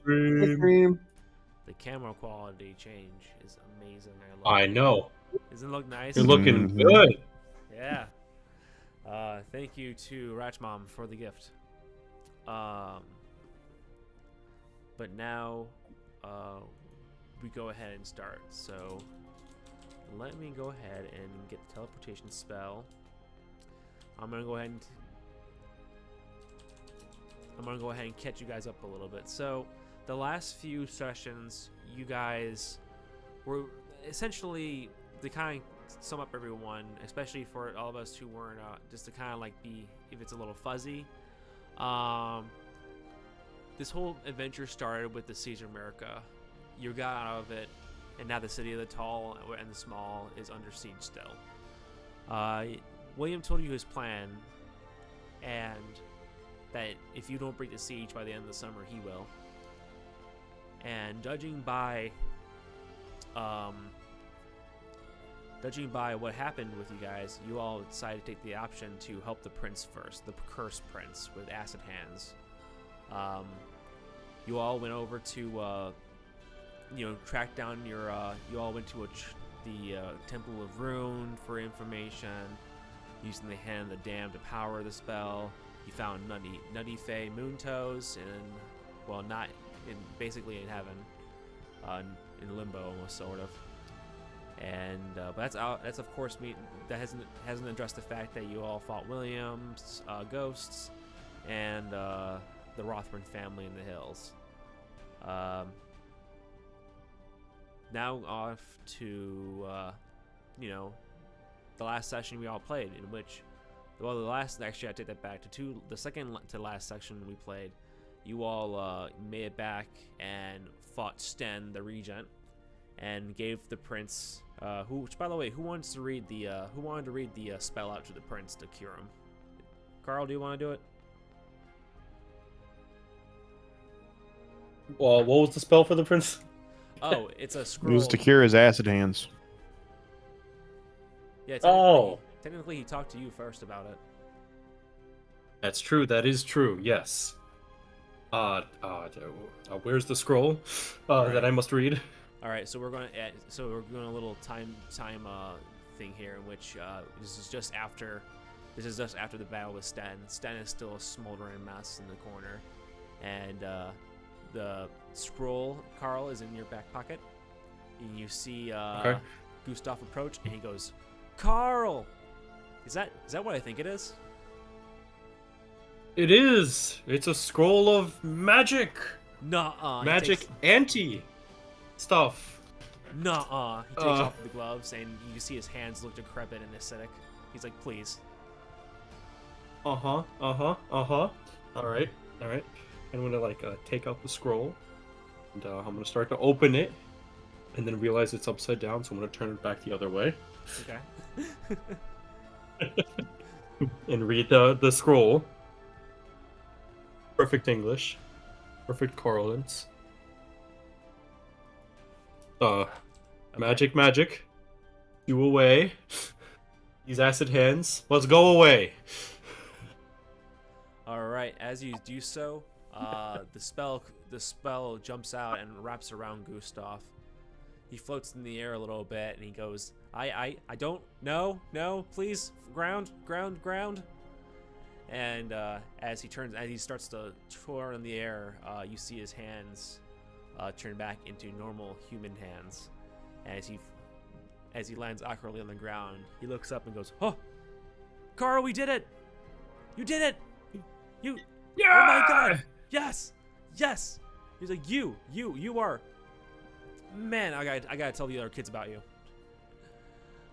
Dream. The camera quality change is amazing. I know. Doesn't it look nice? You're looking Mhm. good. Yeah. Thank you to Ratchmom for the gift. But now, we go ahead and start. So let me go ahead and get the teleportation spell. I'm gonna go ahead and catch you guys up a little bit. So the last few sessions, you guys were essentially, to kind of sum up everyone, especially for all of us who weren't, just to kind of like be, if it's a little fuzzy. This whole adventure started with the Siege of America. You got out of it, and now the city of the tall and the small is under siege still. William told you his plan, and that if you don't break the siege by the end of the summer, he will. And judging by what happened with you guys, you all decided to take the option to help the prince first, the cursed prince with acid hands. You all went over to, track down your. You all went to the Temple of Rune for information, using the hand of the damned to power the spell. You found Nutty Fay Moontoes, basically in heaven, in limbo almost, sort of. And but that's out. That's of course that hasn't addressed the fact that you all fought Williams, ghosts, and the Rothburn family in the hills. Now off to the last session we all played, in which, I take that back to the second to last section we played. You all made it back and fought Sten, the regent, and gave the prince, which by the way, who wanted to read the spell out to the prince to cure him? Carl, do you want to do it? Well, what was the spell for the prince? Oh, it's a It scroll. was to cure his acid hands. Yeah. Technically, he talked to you first about it. That's true. That is true. Yes. Where's the scroll that I must read? All right, so we're going a little time thing here, in which this is just after the battle with Sten. Sten is still a smoldering mess in the corner, and the scroll, Carl, is in your back pocket. And you see Gustav approach, and he goes, "Carl, is that what I think it is?" It is. It's a scroll of magic. Nuh-uh. Magic anti stuff. Nuh-uh. He takes off the gloves, and you see his hands look decrepit and acidic. He's like, "Please." All right. I'm gonna take out the scroll, and I'm gonna start to open it, and then realize it's upside down, so I'm gonna turn it back the other way. Okay. And read the scroll. Perfect English. Perfect correlance. Okay. Magic. Do away. These acid hands. Let's go away. All right. As you do so, the spell jumps out and wraps around Gustav. He floats in the air a little bit, and he goes, I don't, no, please, ground. And as he starts to tour in the air, you see his hands turn back into normal human hands. And as he lands awkwardly on the ground, he looks up and goes, "Oh, Carl, we did it! You did it! You, yeah! Oh my God! Yes! He's like, you are, man. I gotta tell the other kids about you."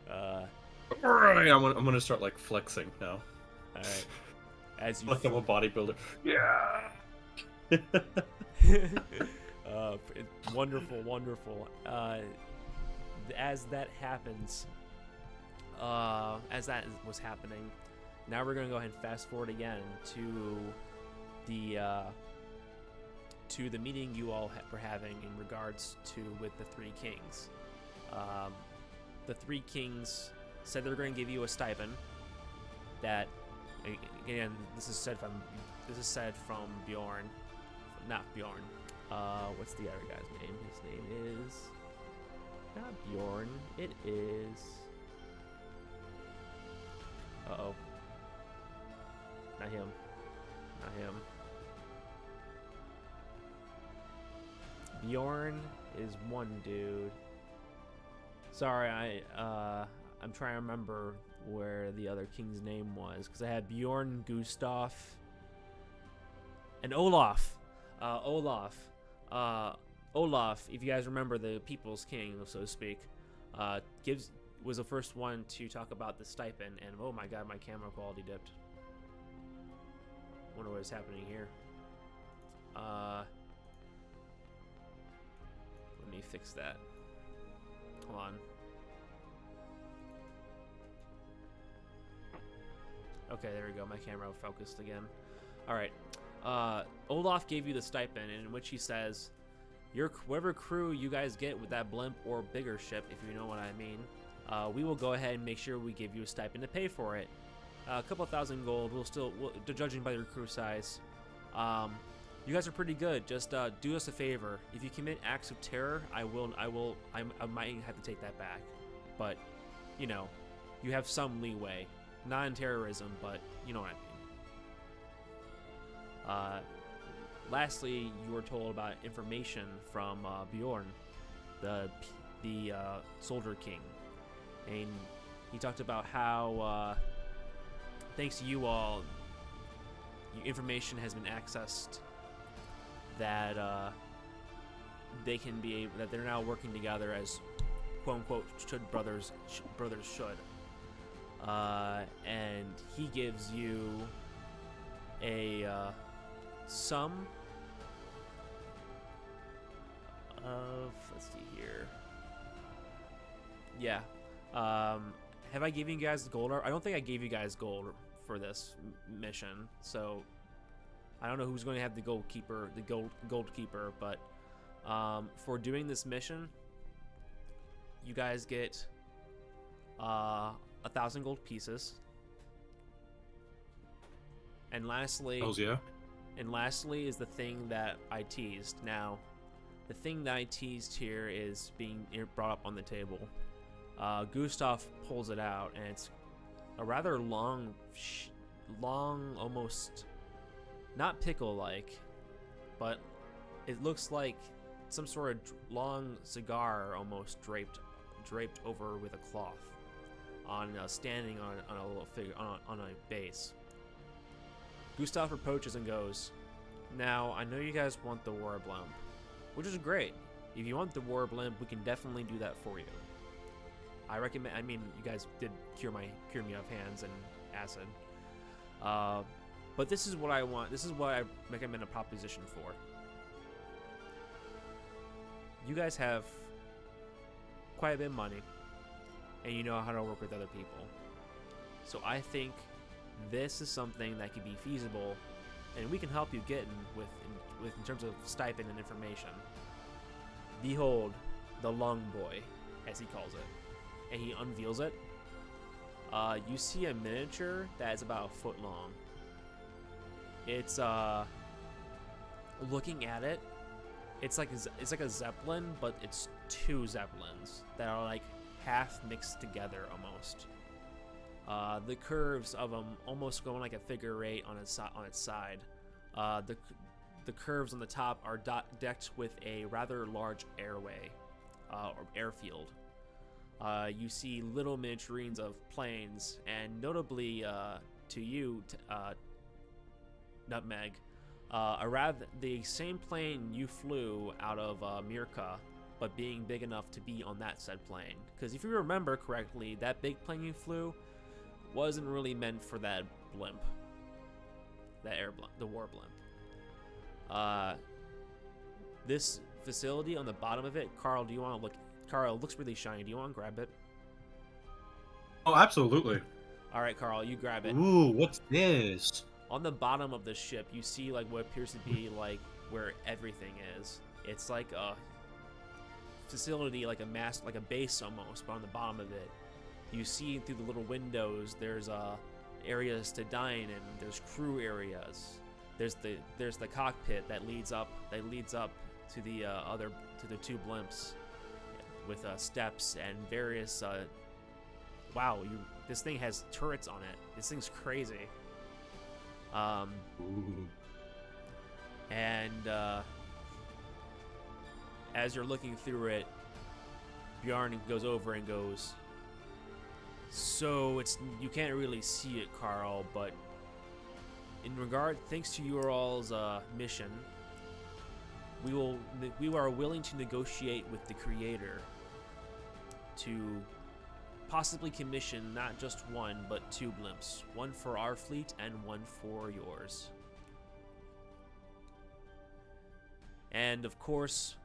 Alright, I'm gonna start flexing now. All right. As you Like I'm a bodybuilder. Yeah. Wonderful. As that happens, as that was happening, now we're gonna go ahead and fast forward again to the meeting you all were having in regards to with the Three Kings. The Three Kings said they were going to give you a stipend. That, again, this is said from Bjorn, not Bjorn. What's the other guy's name? His name is not Bjorn. It is. Uh-oh. Not him. Not him. Bjorn is one dude. Sorry, I'm trying to remember where the other king's name was, because I had Bjorn, Gustav, and Olaf. Olaf, if you guys remember, the People's King, so to speak, was the first one to talk about the stipend, and oh my god, my camera quality dipped. Wonder what is happening here. Let me fix that. Hold on. Okay, there we go. My camera focused again. All right. Olaf gave you the stipend, in which he says, whatever crew you guys get with that blimp or bigger ship, if you know what I mean, we will go ahead and make sure we give you a stipend to pay for it. A couple thousand gold. Judging by your crew size. You guys are pretty good. Just do us a favor. If you commit acts of terror, I might have to take that back. But, you know, you have some leeway. Not in terrorism, but you know what I mean. Lastly, you were told about information from Bjorn, the Soldier King, and he talked about how, thanks to you all, information has been accessed that that they're now working together as quote unquote brothers should. And he gives you a sum of, let's see here. Yeah. Have I given you guys gold? I don't think I gave you guys gold for this mission, so I don't know who's going to have the gold keeper, but for doing this mission, you guys get 1,000 gold pieces. And lastly, Hells yeah. And lastly is the thing that I teased. Now, the thing that I teased here is being brought up on the table. Gustav pulls it out, and it's a rather long, almost not pickle-like, but it looks like some sort of long cigar, almost draped over with a cloth, standing on a little figure on a base. Gustav approaches and goes, "Now, I know you guys want the war blimp, which is great. If you want the war blimp, we can definitely do that for you. I mean, you guys did cure me of hands and acid. But this is what I want. This is what I recommend a proposition for. You guys have quite a bit of money, and you know how to work with other people. So I think this is something that could be feasible, and we can help you get in terms of stipend and information. Behold, the long boy, as he calls it." And he unveils it. You see a miniature that is about a foot long. It's looking at it, it's like a zeppelin, but it's two zeppelins that are like half mixed together almost. The curves of them almost going like a figure eight on its side. The curves on the top are decked with a rather large airway or airfield. You see little miniaturines of planes, and notably to you, Nutmeg, the same plane you flew out of Mirka, but being big enough to be on that said plane. Because if you remember correctly, that big plane you flew wasn't really meant for that blimp, the war blimp. This facility on the bottom of it, Carl, do you want to look? Carl, it looks really shiny. Do you want to grab it? Oh, absolutely. All right, Carl, you grab it. Ooh, what's this? On the bottom of the ship, you see like what appears to be like where everything is. It's like a facility, like a base almost, but on the bottom of it, you see through the little windows, there's areas to dine in. There's crew areas. There's the cockpit that leads up to the two blimps with steps and various. Wow, this thing has turrets on it. This thing's crazy. Ooh. And as you're looking through it, Bjarn goes over and goes, so you can't really see it, Carl, but thanks to your all's mission, we are willing to negotiate with the Creator to possibly commission not just one, but 2 blimps. One for our fleet and one for yours. And of course,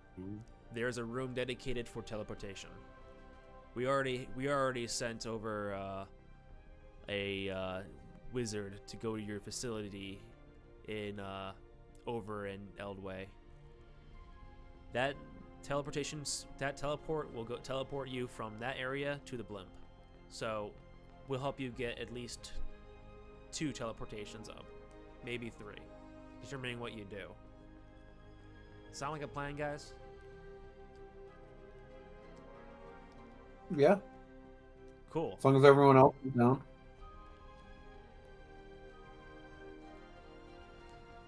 there's a room dedicated for teleportation. We already sent over a wizard to go to your facility over in Eldway. That teleport will teleport you from that area to the blimp. So we'll help you get at least 2 teleportations up, maybe 3, determining what you do. Sound like a plan, guys? Yeah. Cool. As long as everyone else is down.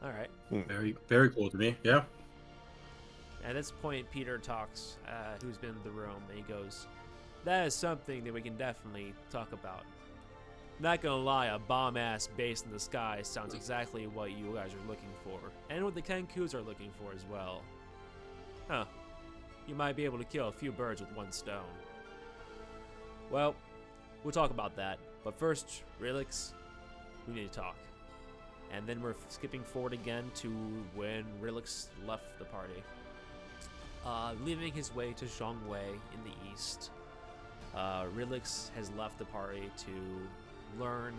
All right. Very, very cool to me. Yeah. At this point, Peter talks, who's been in the room, and he goes, that is something that we can definitely talk about. Not gonna lie, a bomb-ass base in the sky sounds exactly what you guys are looking for, and what the Kenkus are looking for as well. Huh. You might be able to kill a few birds with one stone. Well, we'll talk about that, but first, Relix, we need to talk. And then we're skipping forward again to when Relix left the party. Leaving his way to Zhongwei in the east, Relix has left the party to learn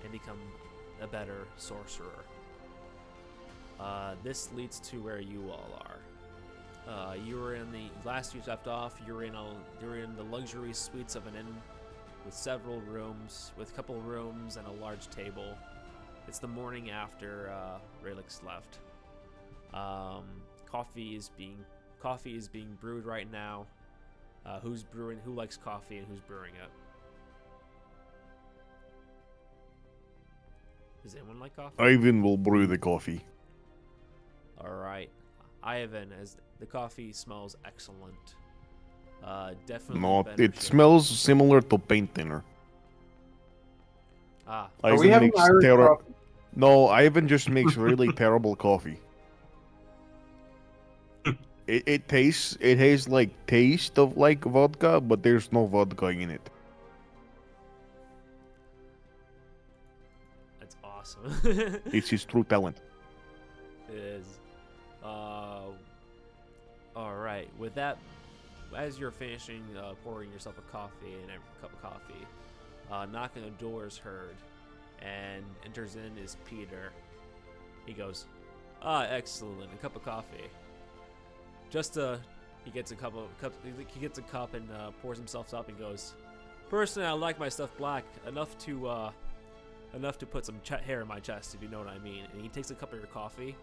and become a better sorcerer. This leads to where you all are. You were in the last you left off. You're in the luxury suites of an inn with several rooms, with a couple rooms and a large table. It's the morning after Relix left. Coffee is being brewed right now. Who's brewing? Who likes coffee and who's brewing it? Does anyone like coffee? Ivan will brew the coffee. All right, Ivan, as the coffee smells excellent. Definitely. No, better it than- smells similar to paint thinner. Ah, Are we having Irish coffee? No, Ivan just makes really terrible coffee. It has like taste of like vodka, but there's no vodka in it. that's awesome. It's his true talent. It is. All right. With that, as you're finishing pouring yourself a coffee and a cup of coffee, knocking on the door is heard, and enters in is Peter. He goes, excellent, a cup of coffee. He gets a cup and pours himself up and goes, personally, I like my stuff black enough to put some hair in my chest, if you know what I mean. And he takes a cup of your coffee.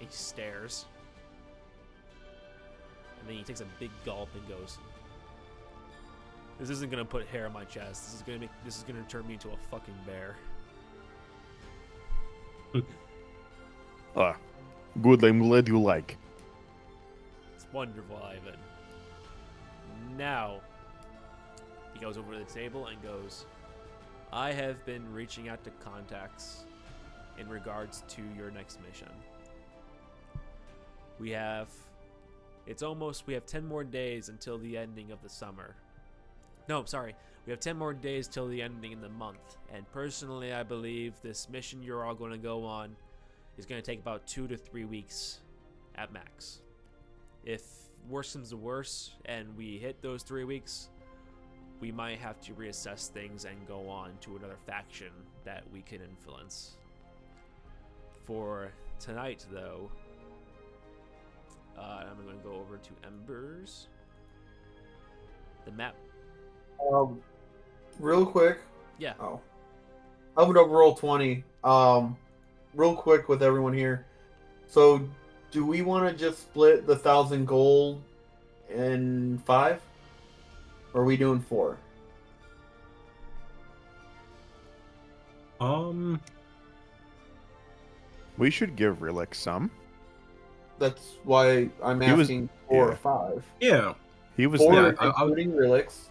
And he stares. And then he takes a big gulp and goes, this isn't gonna put hair on my chest. This is gonna turn me into a fucking bear. Good, I'm glad you like. It's wonderful, Ivan. Now, he goes over to the table and goes, I have been reaching out to contacts in regards to your next mission. We have 10 more days until the ending of the summer. No, sorry. We have 10 more days till the ending of the month. And personally, I believe this mission you're all going to go on is going to take about 2 to 3 weeks at max. If worse comes to worse and we hit those 3 weeks, we might have to reassess things and go on to another faction that we can influence. For tonight, though, I'm going to go over to Embers. The map. Real quick. Yeah. Oh. I'm gonna roll 20. Real quick with everyone here. So, Do we want to just split the 1,000 gold in 5? Or are we doing 4? We should give Relic some. That's why I'm He was- asking 4 or yeah. 5. Yeah. He was 4 Yeah, is I would- including relics.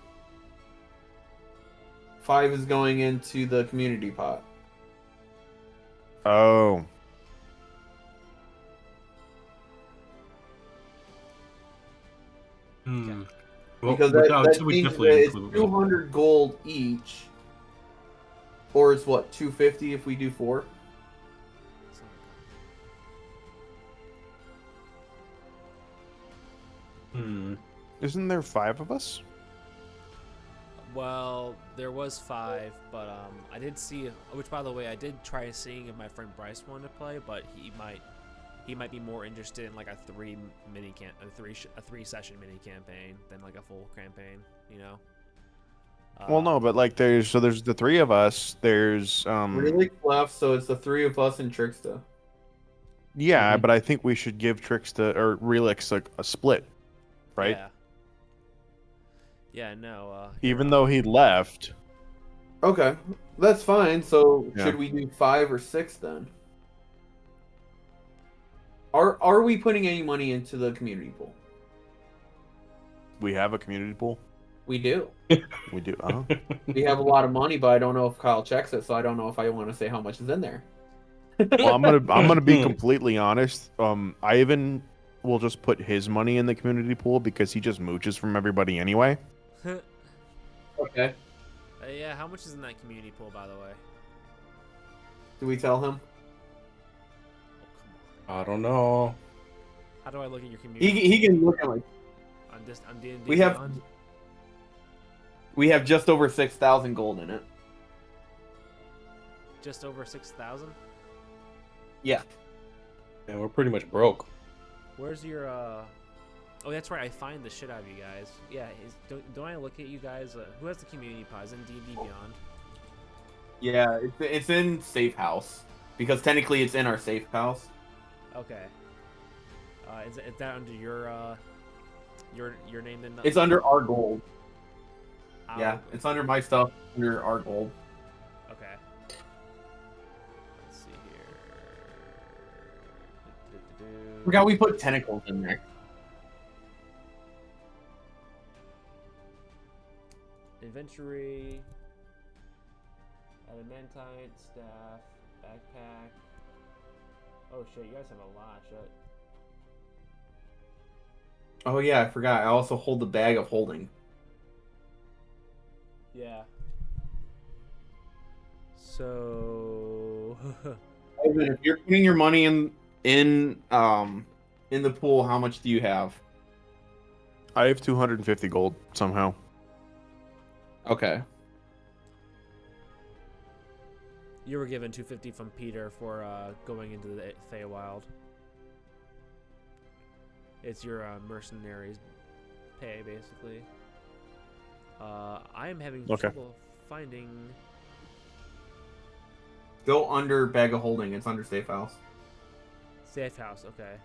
5 is going into the community pot. Oh. Hmm. Well, Because I would that say we means definitely that it's include Relic. 200 gold each. Or it's what, 250 if we do 4? Hmm. Isn't there 5 of us? Well, there was 5, but I did see. Which, by the way, I did try seeing if my friend Bryce wanted to play, but he might be more interested in like a 3 session mini campaign than like a full campaign. You know. Well, no, but like there's the 3 of us. There's Relic left, so it's the 3 of us and Tricksta. yeah, Mhm. but I think we should give Tricksta or Relix like a split, right? Yeah. Yeah. No. Even though he left. Okay, that's fine. So Yeah. should we do 5 or 6 then? Are we putting any money into the community pool? We have a community pool. We do. We do. Uh-huh. We have a lot of money, but I don't know if Kyle checks it, so I don't know if I want to say how much is in there. Well, I'm gonna be completely honest. Ivan will just put his money in the community pool because he just mooches from everybody anyway. Okay. Yeah. How much is in that community pool, by the way? Do we tell him? Oh, come on. I don't know. How do I look at your community? He can look at like On D&D we have Beyond? we have just over 6,000 gold in it. Just over 6,000. Yeah. Yeah, we're pretty much broke. Where's your Oh, that's right. I find the shit out of you guys. Yeah. Don't I look at you guys? Who has the community pod? Is it in D&D Beyond? Yeah, it's in safe house because technically it's in our safe house. Okay. Is that under your name then? It's under our gold. Oh, Yeah, it's under my stuff under our gold. Okay. Let's see here. Forgot we put tentacles in there. Inventory. Adamantite, staff, backpack. Oh shit, you guys have a lot, shit. Oh yeah, I forgot. I also hold the bag of holding. Yeah. So Ivan, if you're putting your money in the pool, how much do you have? I have 250 gold somehow. Okay. you were given 250 from Peter for going into the Feywild. It's your mercenaries pay, basically. I am having trouble finding. Go under bag of holding. It's under safe house. Safe house, okay.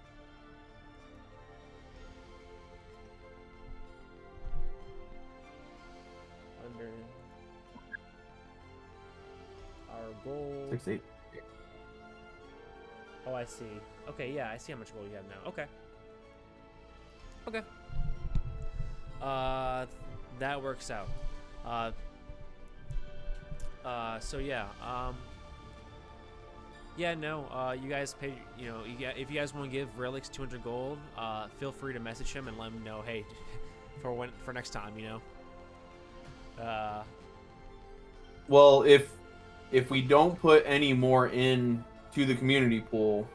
Under our gold. 6-8. Oh, I see. Okay, yeah, I see how much gold you have now. Okay. Okay. That works out. So yeah, yeah, no, you guys pay, if you guys want to give Relix 200 gold, feel free to message him and let him know, hey, for next time, Well, if we don't put any more in to the community pool,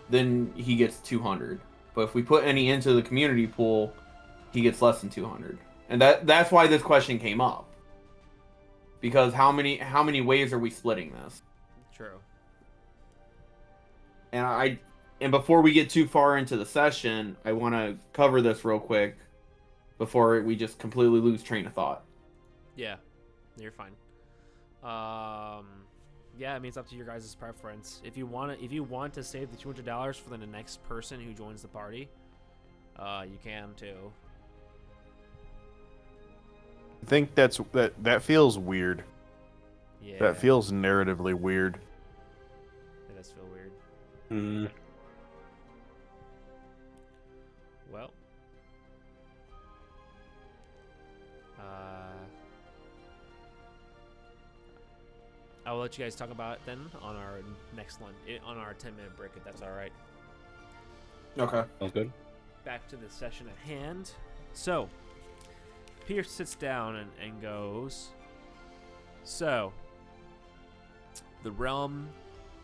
then he gets 200. But if we put any into the community pool, he gets less than 200. And that's why this question came up. Because how many ways are we splitting this? True. And before we get too far into the session, I want to cover this real quick before we just completely lose train of thought. Yeah, you're fine. Yeah, I mean it's up to your guys' preference. If you want to save the $200 for the next person who joins the party, you can too. I think that feels weird. Yeah. That feels narratively weird. It does feel weird. Hmm. Well. I will let you guys talk about it then on our next one, on our 10-minute break, if that's all right. Okay. Sounds good. Back to the session at hand. So, Pierce sits down and goes, so, the realm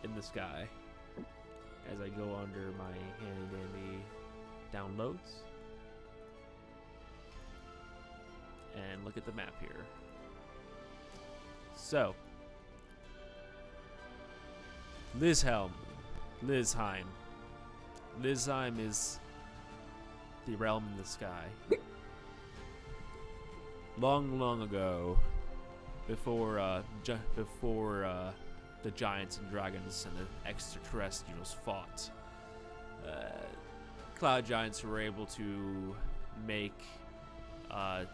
in the sky, as I go under my handy-dandy downloads, and look at the map here. So, Lizheim. Lizheim is the realm in the sky. Long, long ago, before the giants and dragons and the extraterrestrials fought, cloud giants were able to make the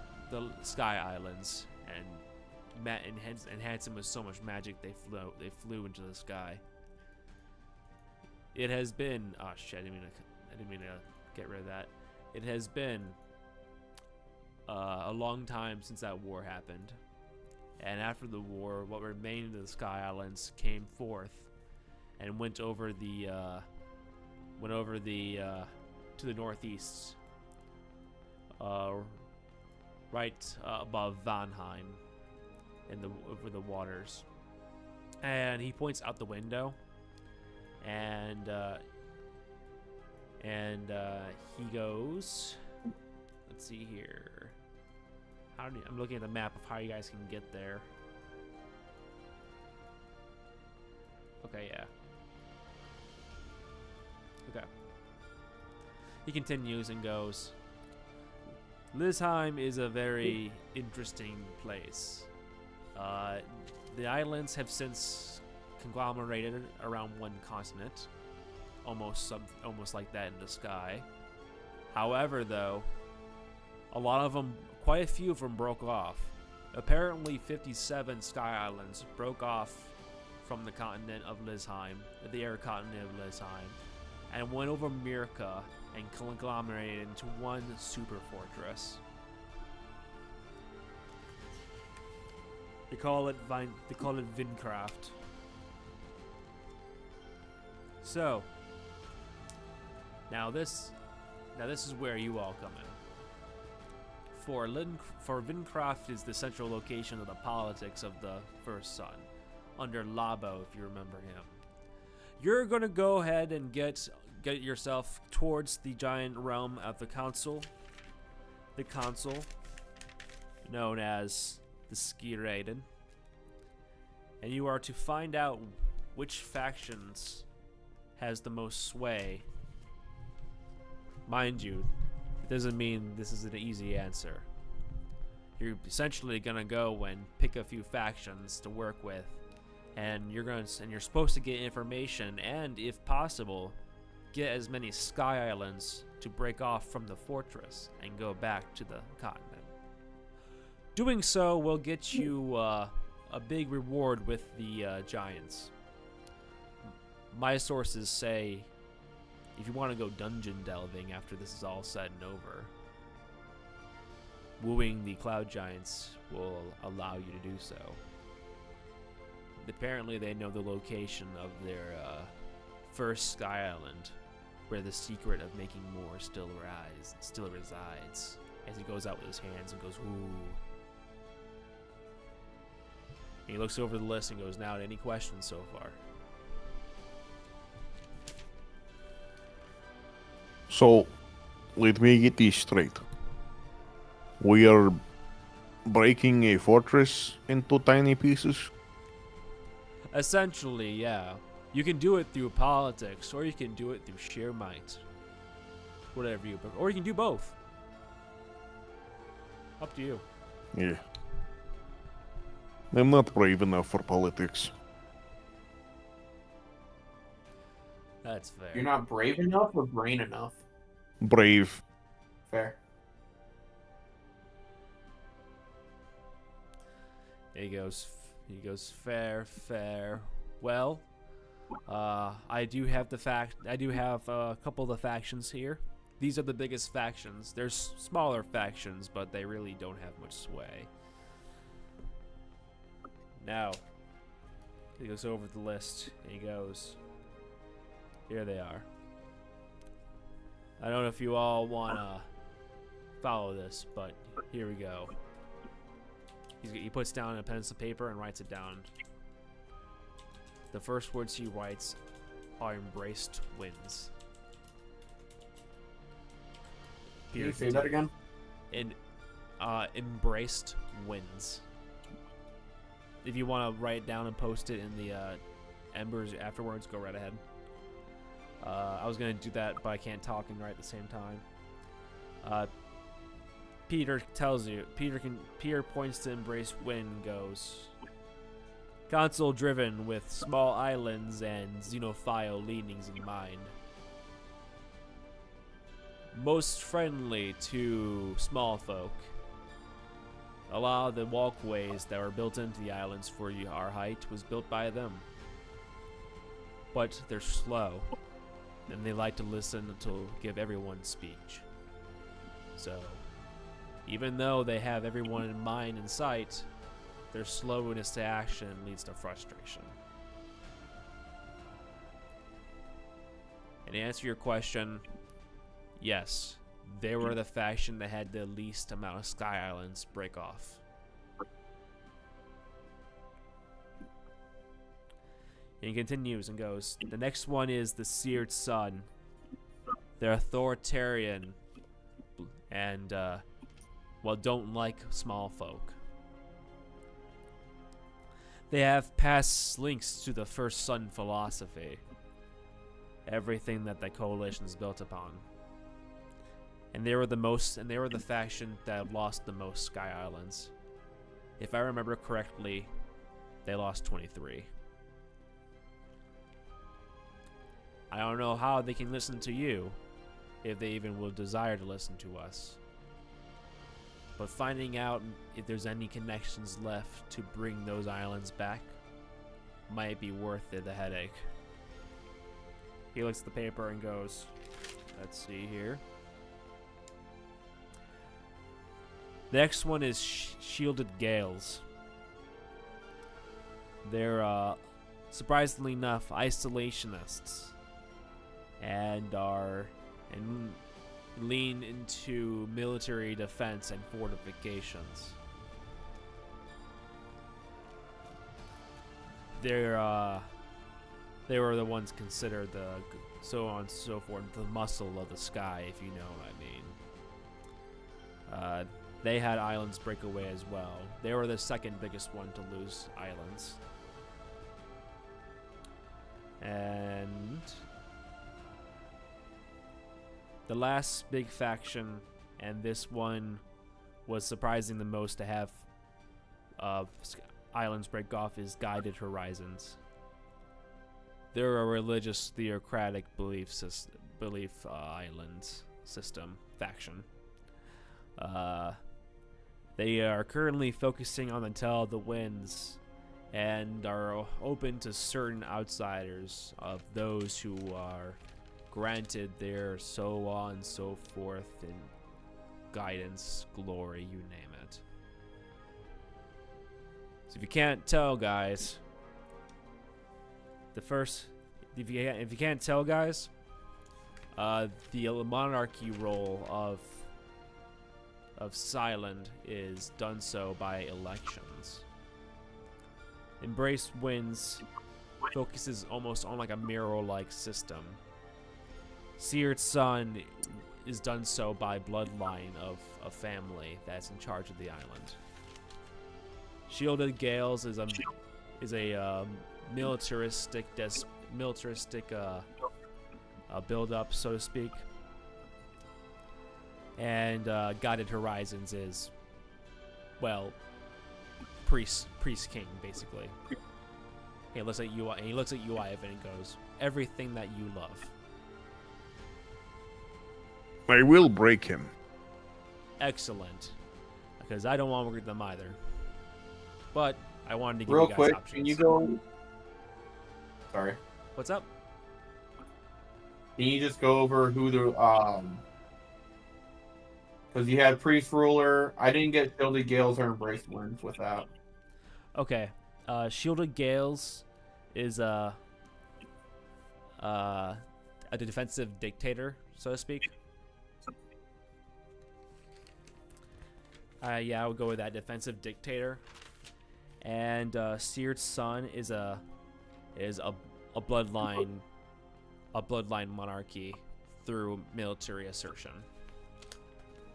Sky Islands, and enhance them with so much magic they flew into the sky. It has been I didn't mean to get rid of that. It has been a long time since that war happened, and after the war, what remained of the Sky Islands came forth and went over to the northeast, right above Vanheim, over the waters. And he points out the window, and he goes, let's see here. I'm looking at the map of how you guys can get there. Okay, yeah. Okay. He continues and goes, Lizheim is a very interesting place. The islands have since conglomerated around one continent, almost like that in the sky. However, though, quite a few of them broke off. Apparently, 57 Sky Islands broke off from the continent of Lizheim, the air continent of Lizheim, and went over Mirka and conglomerated into one super fortress. They call it Vincraft. So, now this is where you all come in. For Vincraft is the central location of the politics of the First Sun, under Labo, if you remember him. You're gonna go ahead and get yourself towards the giant realm of the council known as the Skiraden, and you are to find out which factions has the most sway. Mind you, it doesn't mean this is an easy answer. You're essentially gonna go and pick a few factions to work with, and you're supposed to get information, and if possible, get as many Sky Islands to break off from the fortress and go back to the continent. Doing so will get you a big reward with the giants. My sources say if you want to go dungeon delving after this is all said and over, wooing the cloud giants will allow you to do so. Apparently they know the location of their first Sky Island, where the secret of making more still resides. As he goes out with his hands and goes, ooh. And he looks over the list and goes, now, any questions so far? So, let me get this straight. We are breaking a fortress into tiny pieces? Essentially, yeah. You can do it through politics, or you can do it through sheer might. Whatever you prefer. Or you can do both. Up to you. Yeah. I'm not brave enough for politics. That's fair. You're not brave enough or brain enough. Brave. Fair. He goes. He goes. Fair, fair. Well, I do have a couple of the factions here. These are the biggest factions. There's smaller factions, but they really don't have much sway. Now, he goes over the list, and he goes, here they are. I don't know if you all want to follow this, but here we go. He puts down a pencil and paper and writes it down. The first words he writes are embraced wins. Can you say that again? Embraced wins. If you want to write it down and post it in the Embers afterwards, go right ahead. I was going to do that, but I can't talk and write at the same time. Peter tells you. Peter points to embrace win and goes. Console driven with small islands and xenophile leanings in mind. Most friendly to small folk. A lot of the walkways that were built into the islands for our height was built by them. But they're slow, and they like to listen to give everyone speech. So, even though they have everyone in mind and sight, their slowness to action leads to frustration. And to answer your question, yes, they were the faction that had the least amount of Sky Islands break off. And he continues and goes, the next one is the Seared Sun. They're authoritarian and, don't like small folk. They have past links to the First Sun philosophy. Everything that the coalition is built upon. And they were the faction that lost the most Sky Islands. If I remember correctly, they lost 23. I don't know how they can listen to you, if they even will desire to listen to us. But finding out if there's any connections left to bring those islands back might be worth it, the headache. He looks at the paper and goes, let's see here. The next one is Shielded Gales. They're, surprisingly enough, isolationists. And lean into military defense and fortifications. They were the ones considered the so on and so forth, the muscle of the sky, if you know what I mean. They had islands break away as well. They were the second biggest one to lose islands. And the last big faction, and this one was surprising the most to have islands break off, is Guided Horizons. They're a religious theocratic belief island system faction. They are currently focusing on the Tell of the Winds and are open to certain outsiders of those who are granted their so on and so forth in guidance, glory, you name it. So if you can't tell, guys, if you can't tell, guys, the monarchy role of Silent is done so by elections. Embrace Winds focuses almost on like a mirror-like system. Seared Sun is done so by bloodline of a family that's in charge of the island. Shielded Gales is a militaristic build-up, so to speak. And Guided Horizons is, well, priest king, basically. He looks at you, and he looks at you, Ivan, and goes, "Everything that you love." I will break him. Excellent, because I don't want to work with them either. But I wanted to give Real you guys quick, options. can you go? Sorry. What's up? Can you just go over who the because you had Priest Ruler. I didn't get Shielded Gales or Embraced Winds with that. Okay, Shielded Gales is a defensive dictator, so to speak. Yeah, I would go with that, defensive dictator. And Seared Sun is a bloodline monarchy through military assertion.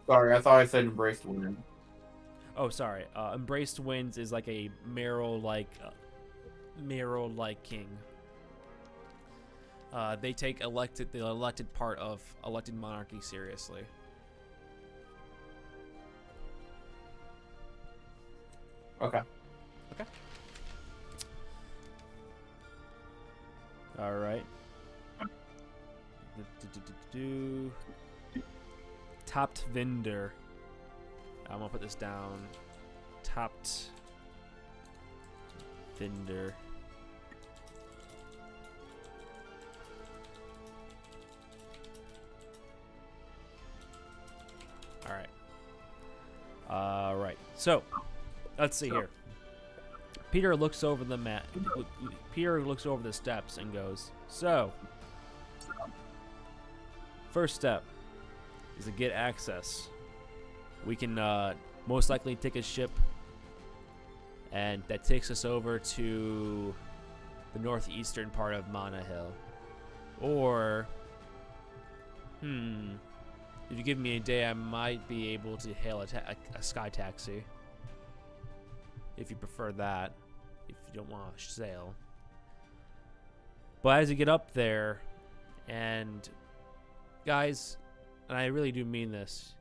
Sorry, I thought I said Embraced Wind. Oh, sorry. Embraced Winds is like a Marrow-like king. They take the elected part of elected monarchy seriously. Okay. Okay. All right. Topped vendor. I'm gonna put this down. Topped vendor. All right. All right. So, let's see here. Peter looks over the mat. Peter looks over the steps and goes, "So, first step is to get access. We can most likely take a ship, and that takes us over to the northeastern part of Mana Hill. Or, if you give me a day, I might be able to hail a sky taxi. If you prefer that, if you don't want to sail. But as you get up there, and guys, and I really do mean this,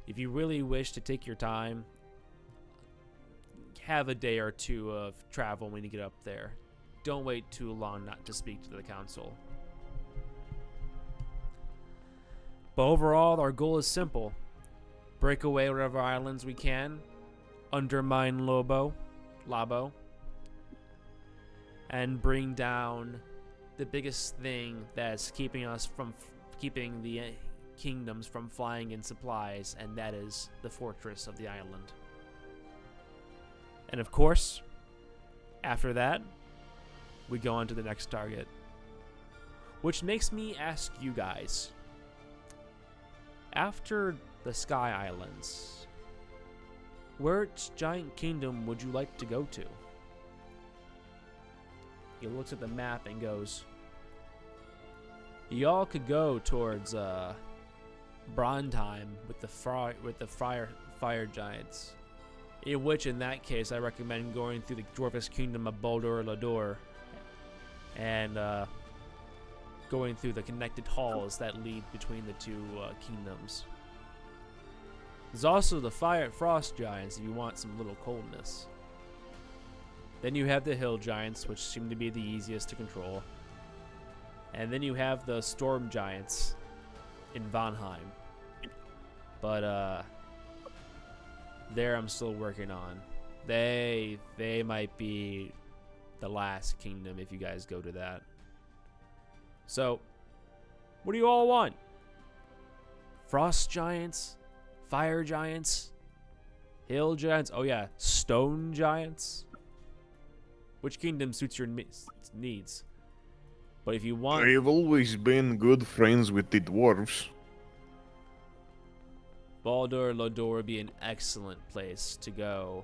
if you really wish to take your time, have a day or two of travel when you get up there. Don't wait too long not to speak to the council. But overall, our goal is simple. Break away whatever islands we can, undermine Labo, and bring down the biggest thing that's keeping us from keeping the kingdoms from flying in supplies, and that is the fortress of the island. And of course, after that, we go on to the next target. Which makes me ask you guys, after the Sky Islands, which giant kingdom would you like to go to? He looks at the map and goes, y'all could go towards Brondheim with the fire giants. In which, in that case, I recommend going through the dwarfish kingdom of Baldur Lador and going through the connected halls that lead between the two kingdoms. There's also the frost giants if you want some little coldness. Then you have the hill giants, which seem to be the easiest to control. And then you have the storm giants in Vanheim. But there I'm still working on. They might be the last kingdom if you guys go to that. So, what do you all want? Frost giants? Fire giants? Hill giants? Oh yeah, stone giants? Which kingdom suits your needs? But if you want... I've always been good friends with the dwarves. Baldur Lodor would be an excellent place to go.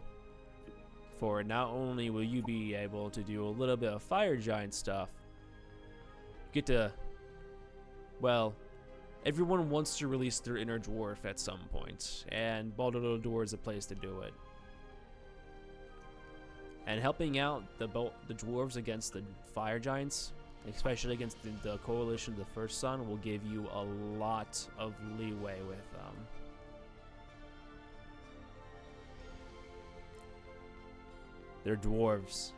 For not only will you be able to do a little bit of fire giant stuff, get to... Well, everyone wants to release their inner dwarf at some point, and Baldur Lodor is a place to do it. And helping out the dwarves against the fire giants, especially against the coalition of the First Sun, will give you a lot of leeway with them. They're dwarves.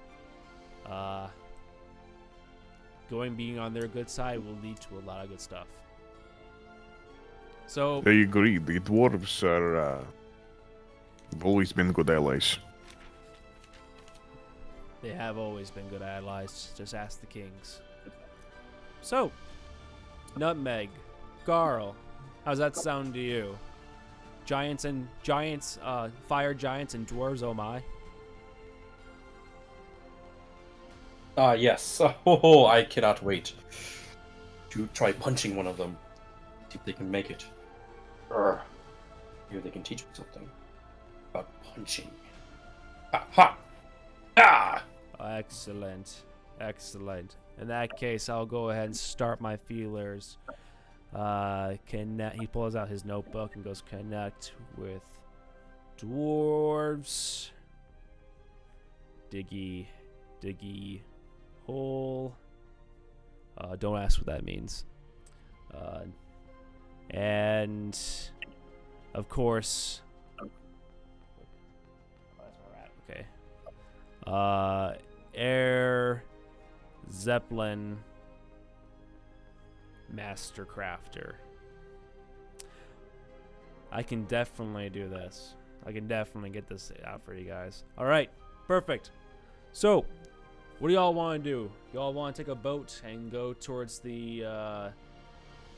being on their good side will lead to a lot of good stuff. So I agree. The dwarves are have always been good allies. they have always been good allies. Just ask the kings. So, Nutmeg, Carl, how's that sound to you? Giants, fire giants and dwarves. Oh my! Yes. Oh, I cannot wait to try punching one of them. See if they can make it. Maybe they can teach me something about punching. Ha ha! Ah! Excellent, excellent. In that case, I'll go ahead and start my feelers. Connect. He pulls out his notebook and goes connect with dwarves. Diggy hole. Don't ask what that means. And of course, that's where we're at. Okay. Air Zeppelin Master Crafter. I can definitely do this. I can definitely get this out for you guys. All right, perfect. So, what do y'all want to do? Y'all want to take a boat and go towards the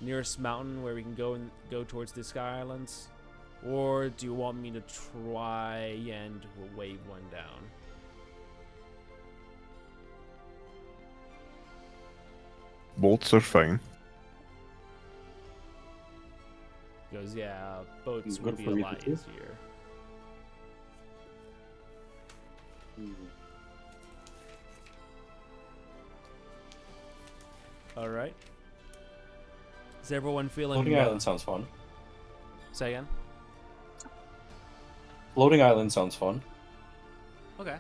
nearest mountain where we can go towards the Sky Islands, or do you want me to try and wave one down? Bolts are fine. Because yeah, boats Good would be for a me lot to do. easier. All right. Is everyone feeling? Floating island sounds fun. Say again. Floating island sounds fun. Okay.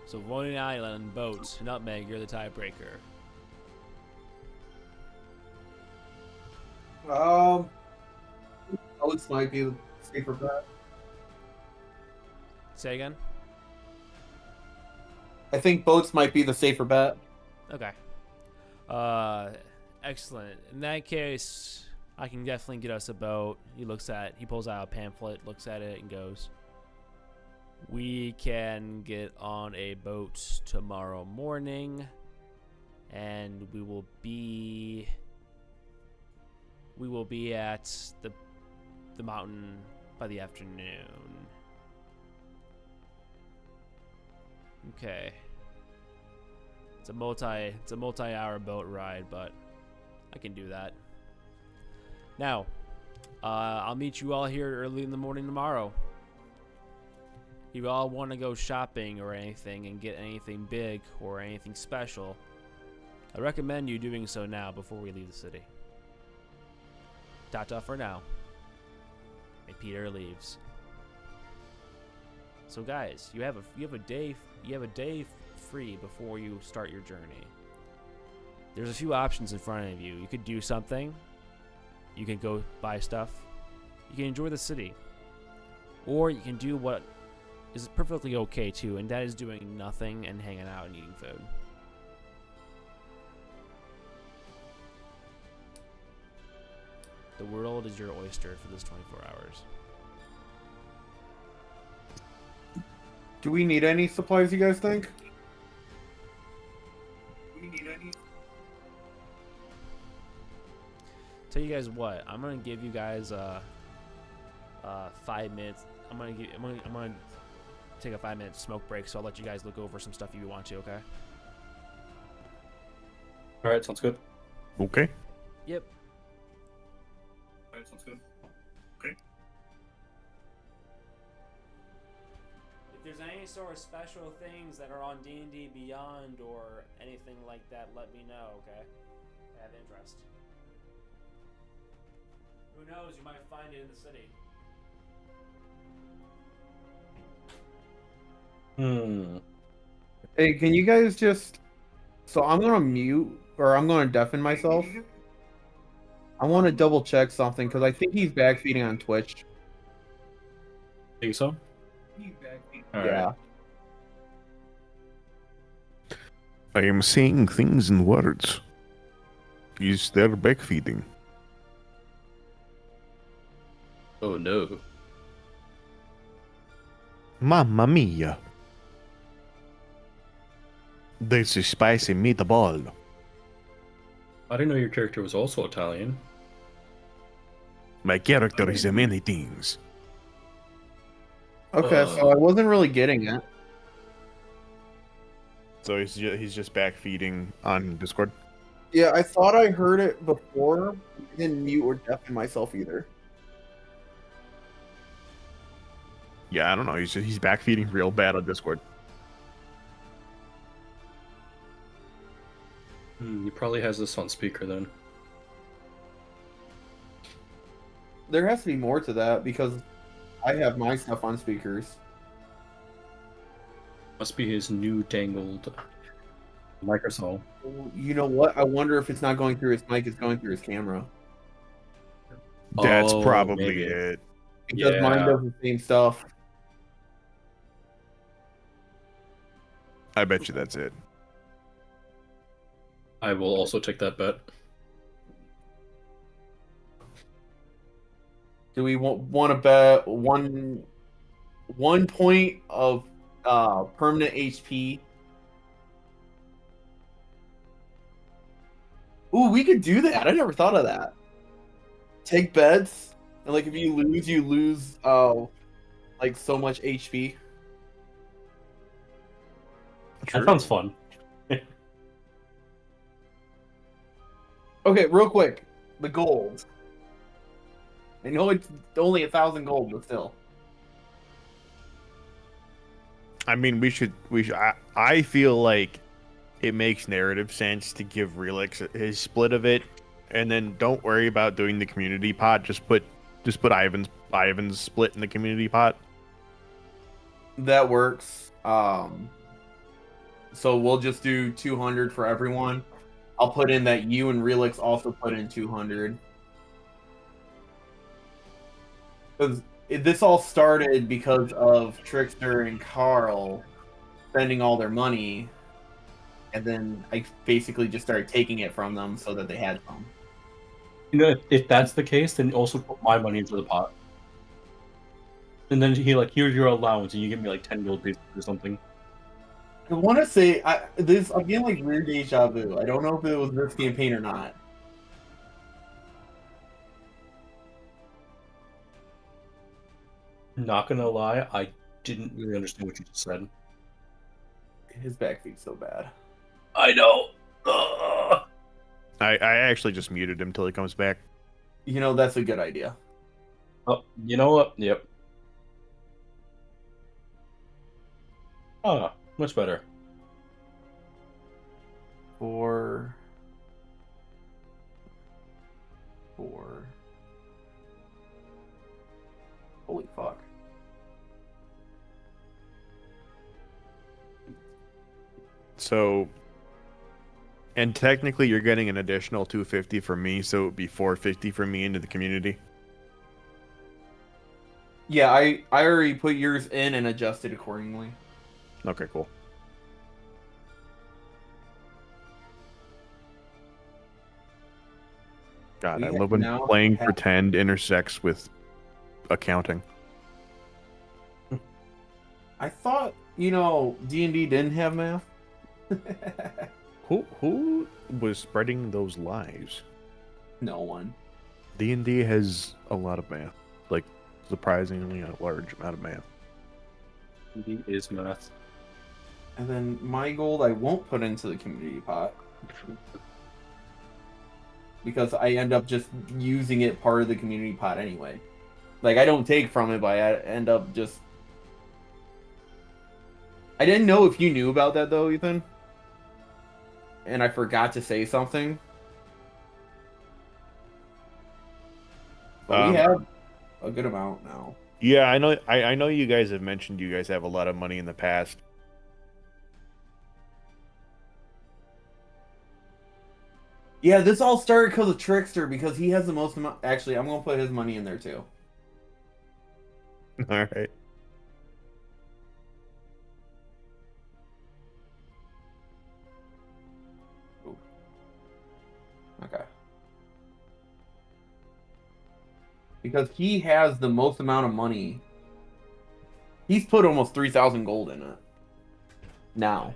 So floating island, boat, Nutmeg, you're the tiebreaker. Boats might be the safer bet. Say again. I think boats might be the safer bet. Okay. Excellent. In that case, I can definitely get us a boat. He pulls out a pamphlet, looks at it, and goes, "We can get on a boat tomorrow morning, and we will be at the mountain by the afternoon." Okay. It's a multi-hour boat ride, but I can do that. Now, I'll meet you all here early in the morning tomorrow. If you all want to go shopping or anything and get anything big or anything special, I recommend you doing so now before we leave the city. Ta-ta for now. And Peter leaves. So guys, you have a day free before you start your journey. There's a few options in front of you. You could do something. You can go buy stuff. You can enjoy the city. Or you can do what is perfectly okay too, and that is doing nothing and hanging out and eating food. The world is your oyster for this 24 hours. Do we need any supplies, you guys think? Do we need any? Tell you guys what, I'm gonna give you guys 5 minutes. I'm gonna take a 5-minute smoke break, so I'll let you guys look over some stuff if you want to. Okay. All right, sounds good. Okay. Yep. All right, sounds good. Okay. If there's any sort of special things that are on D&D Beyond or anything like that, let me know, okay? I have interest. Who knows, you might find it in the city. Hey, can you guys just... So I'm gonna mute, or I'm gonna deafen myself. I want to double check something, because I think he's backfeeding on Twitch. Think so? All Yeah. right. I am saying things in words. Is there backfeeding? Oh no. Mamma mia. This is spicy meatball. I didn't know your character was also Italian. My character is many things. Okay, so I wasn't really getting it. So he's just backfeeding on Discord. Yeah, I thought I heard it before. I didn't mute or deafen myself either. Yeah, I don't know. He's backfeeding real bad on Discord. He probably has this on speaker then. There has to be more to that because I have my stuff on speakers. Must be his new dangled microphone. You know what? I wonder if it's not going through his mic, it's going through his camera. That's Oh, probably maybe. it. Because mine Yeah. does the same stuff. I bet you that's it. I will also take that bet. Do we want to bet one point of permanent HP? Ooh, we could do that. I never thought of that. Take bets, and like if you lose like so much HP. That sounds fun. Okay, real quick, the gold. I know it's only 1,000 gold, but still. I mean, we should. I feel like it makes narrative sense to give Relix his split of it, and then don't worry about doing the community pot. Just put Ivan's split in the community pot. That works. So we'll just do 200 for everyone. I'll put in that you and Relix also put in 200. Because this all started because of Trickster and Carl spending all their money, and then I basically just started taking it from them so that they had some. You know, if that's the case, then also put my money into the pot. And then he like, here's your allowance, and you give me like 10 gold pieces or something. I want to say I'm getting like weird deja vu. I don't know if it was this campaign or not. Not gonna lie, I didn't really understand what you just said. His back feet's so bad. I know. Ugh. I actually just muted him till he comes back. You know, that's a good idea. Oh, you know what? Yep. Ah, much better. Four. Holy fuck. So, and technically, you're getting an additional 250 from me, so it would be 450 from me into the community. Yeah, I already put yours in and adjusted accordingly. Okay, cool. God, We I love when now playing have- pretend intersects with accounting. I thought, D&D didn't have math. Who was spreading those lies? No one. D&D has a lot of math, like surprisingly a large amount of math. He is math. And then my gold I won't put into the community pot. Because I end up just using it part of the community pot anyway. Like, I don't take from it, but I end up just... I didn't know if you knew about that, though, Ethan. And I forgot to say something. But we have a good amount now. Yeah, I know. I know you guys have mentioned you guys have a lot of money in the past. Yeah, this all started because of Trickster, because he has the most amount... Actually, I'm going to put his money in there, too. All right. Okay. Because he has the most amount of money. He's put almost 3,000 gold in it. Now.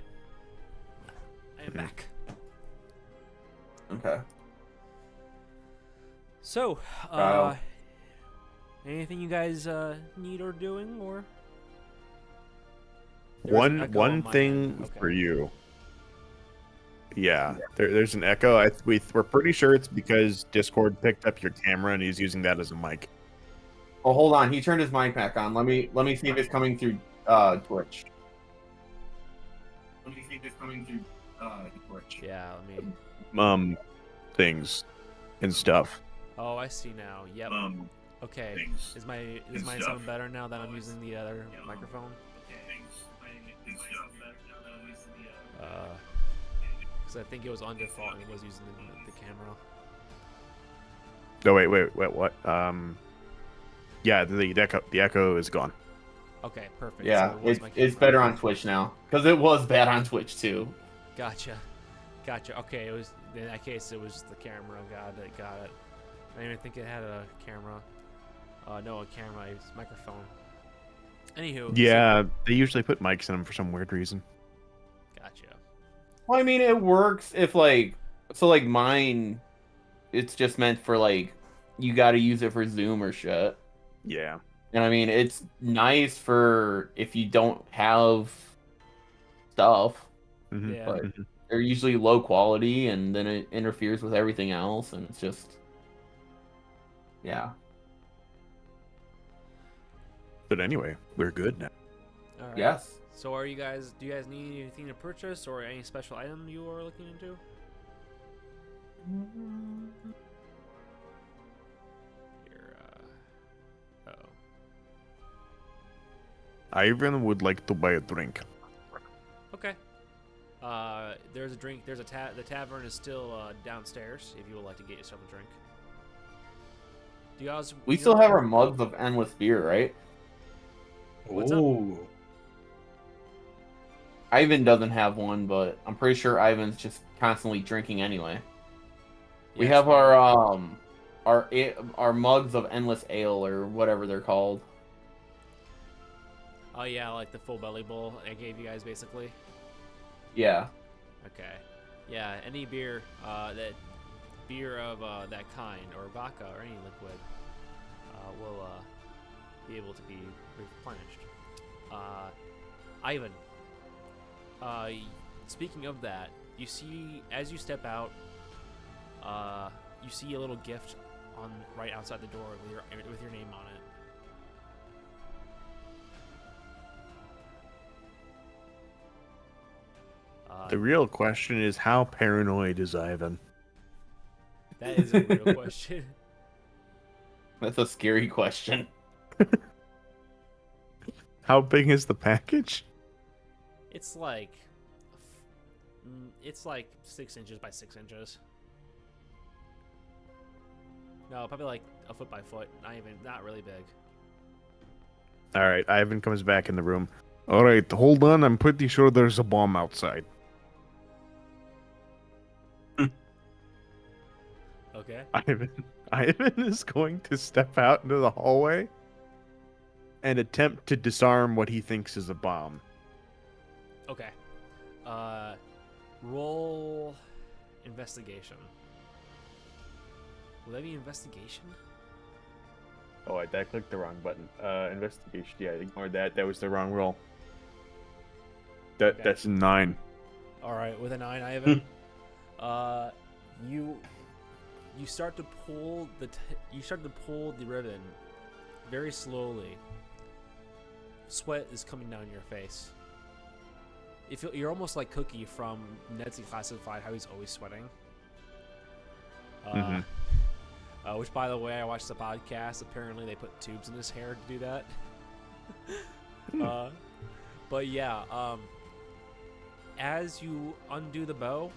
I am back. Okay. So, Kyle. anything you guys need or doing, or There was an echo on One my thing end. Okay. for you. Yeah, there's an echo. We're pretty sure it's because Discord picked up your camera and he's using that as a mic. Oh, hold on. He turned his mic back on. Let me see if it's coming through Twitch. Let me see if it's coming through Twitch. Yeah, let me. Things and stuff. Oh, I see now. Yep. Okay. Things Is mine stuff. sound better now that I'm using the other microphone? Because I think it was on default and it was using the camera. Oh wait, what? Yeah, the echo is gone. Okay, perfect. Yeah, So it was my it's camera. better on Twitch now because it was bad on Twitch too. Gotcha. Okay, it was in that case it was just the camera. Got it. I didn't even think it had a camera. No, a camera. It's a microphone. Anywho. Yeah, they usually put mics in them for some weird reason. Gotcha. Well, I mean, it works if like mine. It's just meant for like you got to use it for Zoom or shit. Yeah. And I mean, it's nice for if you don't have stuff, Mm-hmm. Yeah. but they're usually low quality, and then it interferes with everything else, and it's just, yeah. But anyway, we're good now. All right. Yes. So do you guys need anything to purchase or any special item you are looking into? Here, uh-oh. I even would like to buy a drink. Okay. There's a drink. The tavern is still downstairs. If you would like to get yourself a drink. Do you guys? We still have our mugs of endless beer, right? What's up? Ooh. Ivan doesn't have one, but I'm pretty sure Ivan's just constantly drinking anyway. We Yes, have our mugs of endless ale or whatever they're called. Oh yeah, like the full belly bowl I gave you guys basically. Yeah. Okay. Yeah, any beer of that kind or vodka or any liquid will be able to be replenished. Ivan. Speaking of that, you see as you step out, you see a little gift right outside the door with your name on it. The real question is, how paranoid is Ivan? That is a real question. That's a scary question. How big is the package? It's like 6 inches by 6 inches. No, probably like a foot by foot. Not really big. All right, Ivan comes back in the room. All right, hold on. I'm pretty sure there's a bomb outside. Okay. Ivan is going to step out into the hallway and attempt to disarm what he thinks is a bomb. Okay. Roll investigation. Will that be investigation? Oh, I clicked the wrong button. Investigation. Yeah, ignore that. That was the wrong roll. Okay. That's 9. All right, with a 9, Ivan. You start to pull the ribbon very slowly. Sweat is coming down your face. You're almost like Cookie from Ned's Declassified, how he's always sweating. Which, by the way, I watched the podcast. Apparently, they put tubes in his hair to do that. But yeah, as you undo the bow,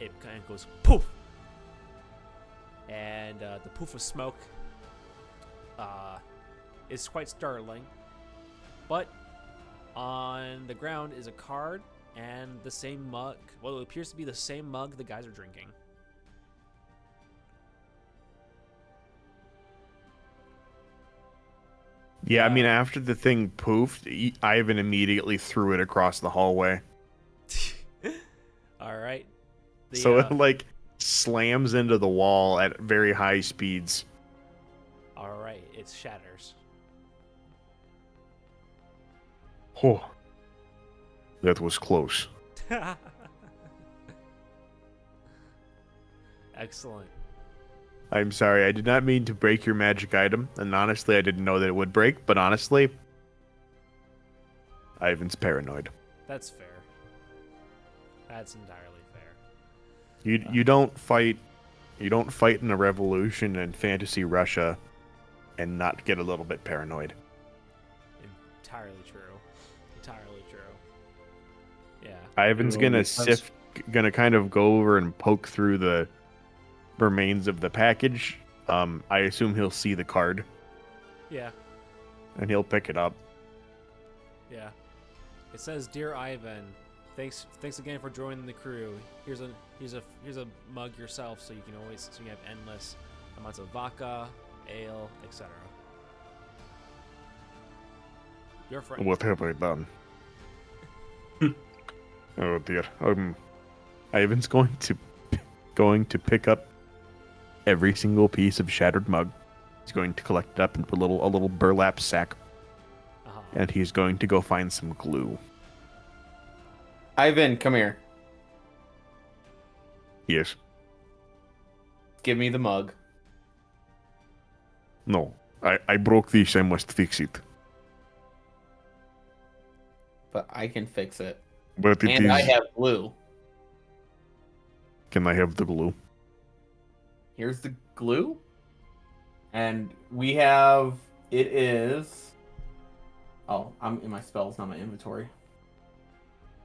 it kind of goes poof, and the poof of smoke is quite startling. But on the ground is a card and the same mug. Well, it appears to be the same mug the guys are drinking. Yeah, I mean, after the thing poofed, Ivan immediately threw it across the hallway. All right. So it like slams into the wall at very high speeds. All right, it shatters. Oh, that was close. Excellent. I'm sorry, I did not mean to break your magic item, and honestly, I didn't know that it would break, but honestly, Ivan's paranoid. That's fair. That's entirely fair. You don't fight in a revolution in fantasy Russia and not get a little bit paranoid. Entirely true. Entirely true. Yeah. Ivan's gonna kind of go over and poke through the remains of the package. I assume he'll see the card. Yeah. And he'll pick it up. Yeah. It says, "Dear Ivan, thanks again for joining the crew. Here's a mug yourself, so you have endless amounts of vodka, ale, etc." Your friend. What have I done? Oh dear. Ivan's going to pick up every single piece of shattered mug. He's going to collect it up into a little burlap sack. And he's going to go find some glue. Ivan, come here. Yes. Give me the mug. No. I broke this. I must fix it. But I can fix it. But it is... I have glue. Can I have the glue? Here's the glue. And we have... It is... Oh, I'm in my spells, not my inventory.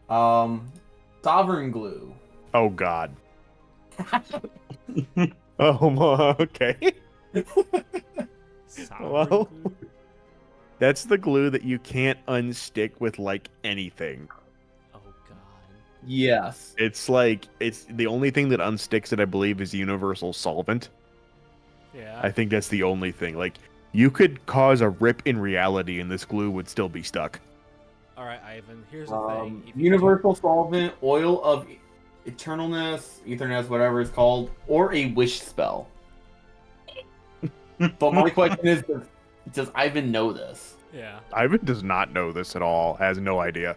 Sovereign glue. Oh, God. Oh, okay. Well, that's the glue that you can't unstick with, like, anything. Oh, God. Yes. It's the only thing that unsticks it, I believe, is universal solvent. Yeah. I think that's the only thing. Like, you could cause a rip in reality and this glue would still be stuck. All right, Ivan, here's the thing. Universal solvent, oil of eternalness, etherness, whatever it's called, or a wish spell. But my question is, does Ivan know this? Yeah. Ivan does not know this at all. Has no idea.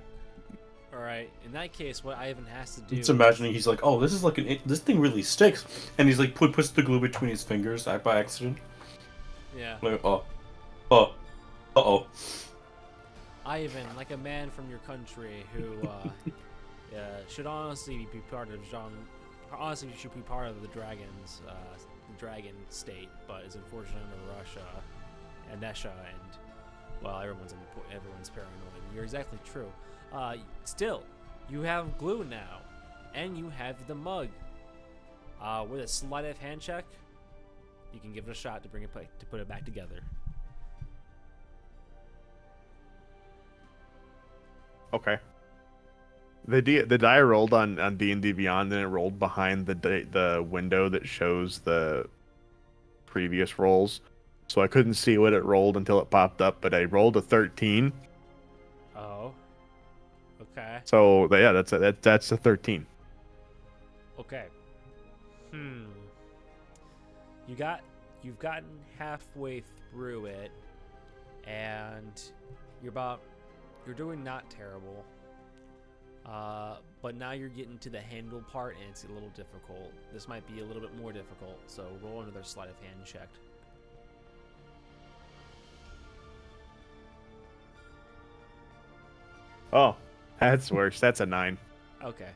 All right. In that case, what Ivan has to do. It's imagining he's like, oh, this is like this thing really sticks, and he's like puts the glue between his fingers by accident. Yeah. Like, uh-oh. Ivan, like a man from your country who should honestly be part of honestly should be part of the dragons, the dragon state, but is unfortunately under Russia and Nesha, and well, everyone's paranoid. You're exactly true. Still, you have glue now, and you have the mug. With a sleight of hand check, you can give it a shot to put it back together. Okay. The die rolled on D&D Beyond, and it rolled behind the window that shows the previous rolls, so I couldn't see what it rolled until it popped up. But I rolled a 13. Oh. Okay. So yeah, that's a 13. Okay. You've gotten halfway through it, and you're doing not terrible. But now you're getting to the handle part, and it's a little difficult. This might be a little bit more difficult, so roll another sleight of hand check. Oh, that's worse. That's a 9. Okay.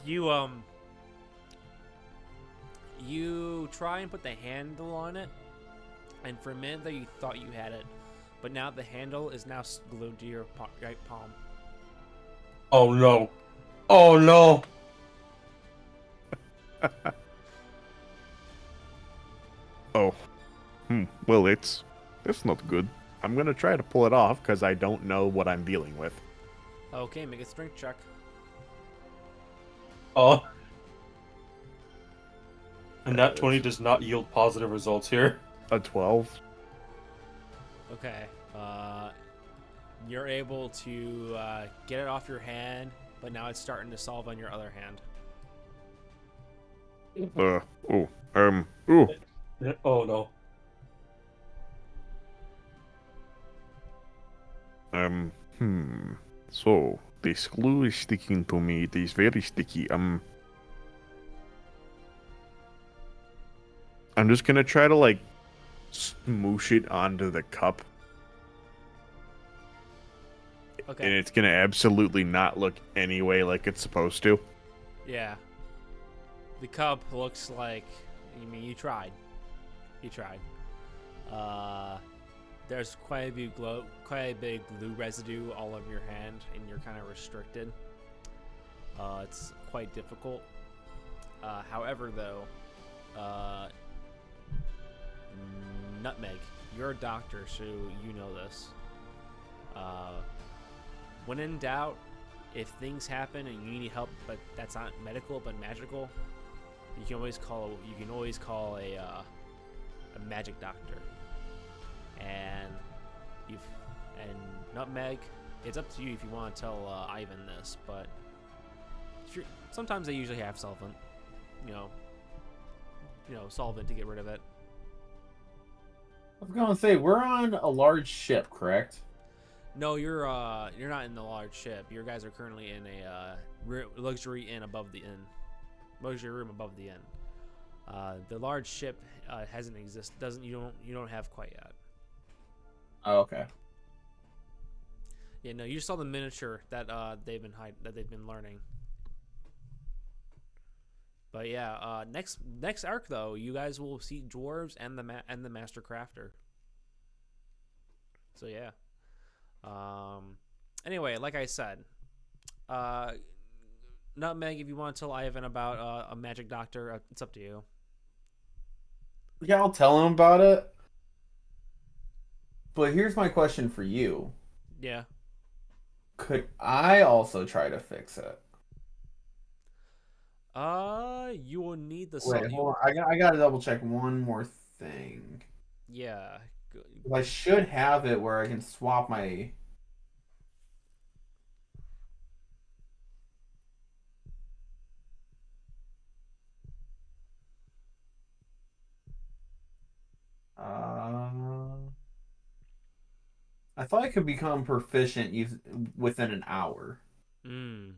You try and put the handle on it, and for a minute there you thought you had it, but now the handle is now glued to your right palm. Oh no! Oh no! Oh. Well, that's not good. I'm gonna try to pull it off because I don't know what I'm dealing with. Okay, make a strength check. Oh. And that 20 does not yield positive results here. A 12. Okay. You're able to get it off your hand, but now it's starting to solve on your other hand. Ooh. Oh no. So, this glue is sticking to me. It is very sticky. I'm just gonna try to, like, smoosh it onto the cup. Okay. And it's gonna absolutely not look any way like it's supposed to. Yeah. The cup looks like. I mean, you tried. You tried. There's quite a big glue residue all over your hand, and you're kind of restricted. It's quite difficult. However, though, Nutmeg, you're a doctor, so you know this. When in doubt, if things happen and you need help, but that's not medical but magical, you can always call a magic doctor. And Nutmeg, it's up to you if you want to tell Ivan this, but sometimes they usually have solvent, solvent to get rid of it. I was gonna say we're on a large ship, correct? No, you're not in the large ship. You guys are currently in a luxury inn above the inn, luxury room above the inn. The large ship hasn't exist. You don't have quite yet. Oh, okay. Yeah, no, you just saw the miniature that they've been learning. But yeah, next arc though, you guys will see dwarves and the master crafter. So yeah. Anyway, like I said, Nutmeg, if you want to tell Ivan about a magic doctor, it's up to you. Yeah, I'll tell him about it. But here's my question for you. Yeah. Could I also try to fix it? You will need the Wait, hold on. I gotta double check one more thing. Yeah. I should have it where I can swap my. I thought I could become proficient within an hour. Hmm.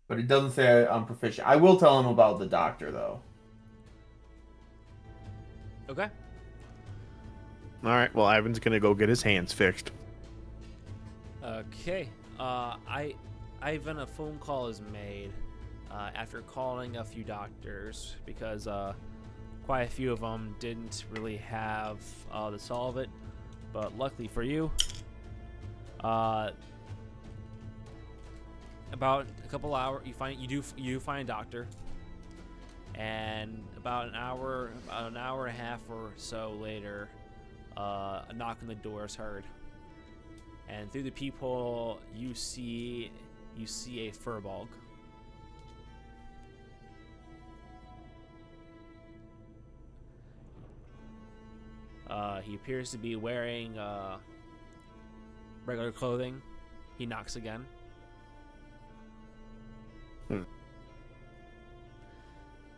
But it doesn't say I'm proficient. I will tell him about the doctor, though. Okay. Alright, well, Ivan's gonna go get his hands fixed. Okay. Ivan, a phone call is made after calling a few doctors because quite a few of them didn't really have the solvent, but luckily for you, about a couple hours, you find a doctor, and about an hour and a half or so later, a knock on the door is heard, and through the peephole you see a furbolg. He appears to be wearing regular clothing. He knocks again.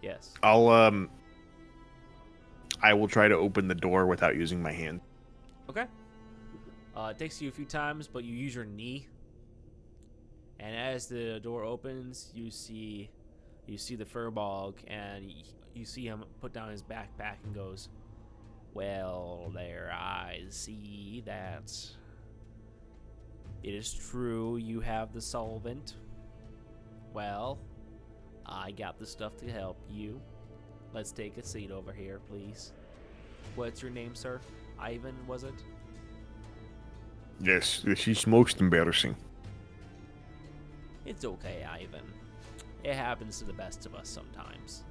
Yes. I will try to open the door without using my hand. Okay. It takes you a few times, but you use your knee. And as the door opens, you see the furbolg, and you see him put down his backpack and goes, "Well, there, I see that it is true you have the solvent. Well, I got the stuff to help you. Let's take a seat over here, please. What's your name, sir? Ivan, was it?" Yes, this is most embarrassing. "It's okay, Ivan. It happens to the best of us sometimes.